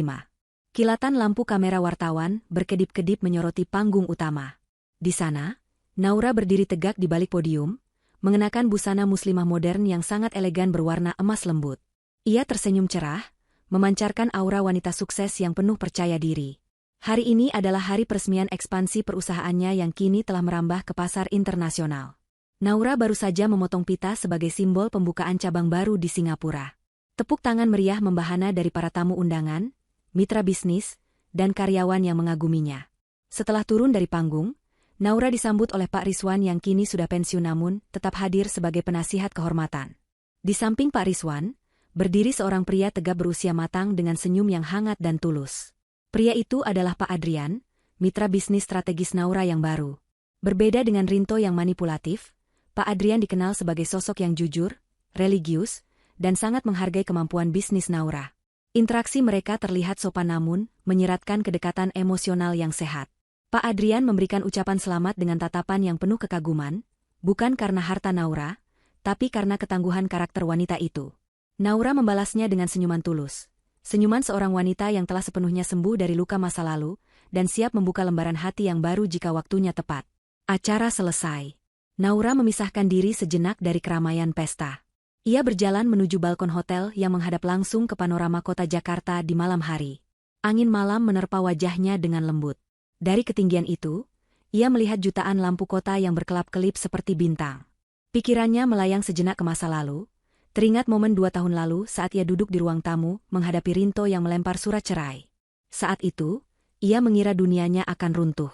Kilatan lampu kamera wartawan berkedip-kedip menyoroti panggung utama. Di sana, Naura berdiri tegak di balik podium, mengenakan busana muslimah modern yang sangat elegan berwarna emas lembut. Ia tersenyum cerah, memancarkan aura wanita sukses yang penuh percaya diri. Hari ini adalah hari peresmian ekspansi perusahaannya yang kini telah merambah ke pasar internasional. Naura baru saja memotong pita sebagai simbol pembukaan cabang baru di Singapura. Tepuk tangan meriah membahana dari para tamu undangan, mitra bisnis, dan karyawan yang mengaguminya. Setelah turun dari panggung, Naura disambut oleh Pak Rizwan yang kini sudah pensiun namun tetap hadir sebagai penasihat kehormatan. Di samping Pak Rizwan, berdiri seorang pria tegap berusia matang dengan senyum yang hangat dan tulus. Pria itu adalah Pak Adrian, mitra bisnis strategis Naura yang baru. Berbeda dengan Rinto yang manipulatif, Pak Adrian dikenal sebagai sosok yang jujur, religius, dan sangat menghargai kemampuan bisnis Naura. Interaksi mereka terlihat sopan namun menyiratkan kedekatan emosional yang sehat. Pak Adrian memberikan ucapan selamat dengan tatapan yang penuh kekaguman, bukan karena harta Naura, tapi karena ketangguhan karakter wanita itu. Naura membalasnya dengan senyuman tulus. Senyuman seorang wanita yang telah sepenuhnya sembuh dari luka masa lalu, dan siap membuka lembaran hati yang baru jika waktunya tepat. Acara selesai. Naura memisahkan diri sejenak dari keramaian pesta. Ia berjalan menuju balkon hotel yang menghadap langsung ke panorama kota Jakarta di malam hari. Angin malam menerpa wajahnya dengan lembut. Dari ketinggian itu, ia melihat jutaan lampu kota yang berkelap-kelip seperti bintang. Pikirannya melayang sejenak ke masa lalu, teringat momen 2 tahun lalu saat ia duduk di ruang tamu menghadapi Rinto yang melempar surat cerai. Saat itu, ia mengira dunianya akan runtuh.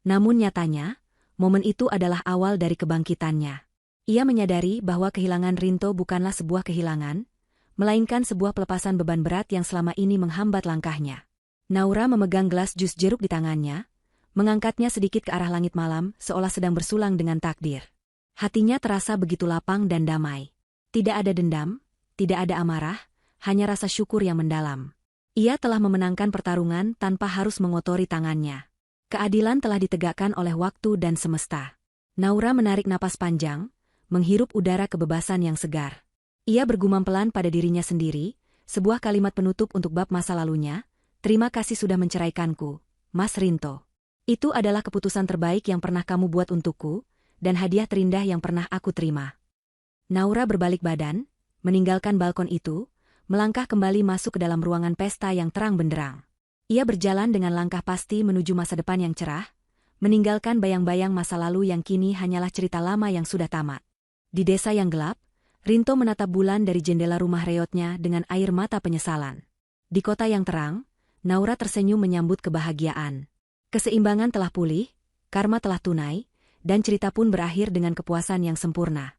Namun nyatanya, momen itu adalah awal dari kebangkitannya. Ia menyadari bahwa kehilangan Rinto bukanlah sebuah kehilangan, melainkan sebuah pelepasan beban berat yang selama ini menghambat langkahnya. Naura memegang gelas jus jeruk di tangannya, mengangkatnya sedikit ke arah langit malam seolah sedang bersulang dengan takdir. Hatinya terasa begitu lapang dan damai. Tidak ada dendam, tidak ada amarah, hanya rasa syukur yang mendalam. Ia telah memenangkan pertarungan tanpa harus mengotori tangannya. Keadilan telah ditegakkan oleh waktu dan semesta. Naura menarik napas panjang, menghirup udara kebebasan yang segar. Ia bergumam pelan pada dirinya sendiri, sebuah kalimat penutup untuk bab masa lalunya, "Terima kasih sudah menceraikanku, Mas Rinto. Itu adalah keputusan terbaik yang pernah kamu buat untukku, dan hadiah terindah yang pernah aku terima." Naura berbalik badan, meninggalkan balkon itu, melangkah kembali masuk ke dalam ruangan pesta yang terang benderang. Ia berjalan dengan langkah pasti menuju masa depan yang cerah, meninggalkan bayang-bayang masa lalu yang kini hanyalah cerita lama yang sudah tamat. Di desa yang gelap, Rinto menatap bulan dari jendela rumah reotnya dengan air mata penyesalan. Di kota yang terang, Naura tersenyum menyambut kebahagiaan. Keseimbangan telah pulih, karma telah tunai, dan cerita pun berakhir dengan kepuasan yang sempurna.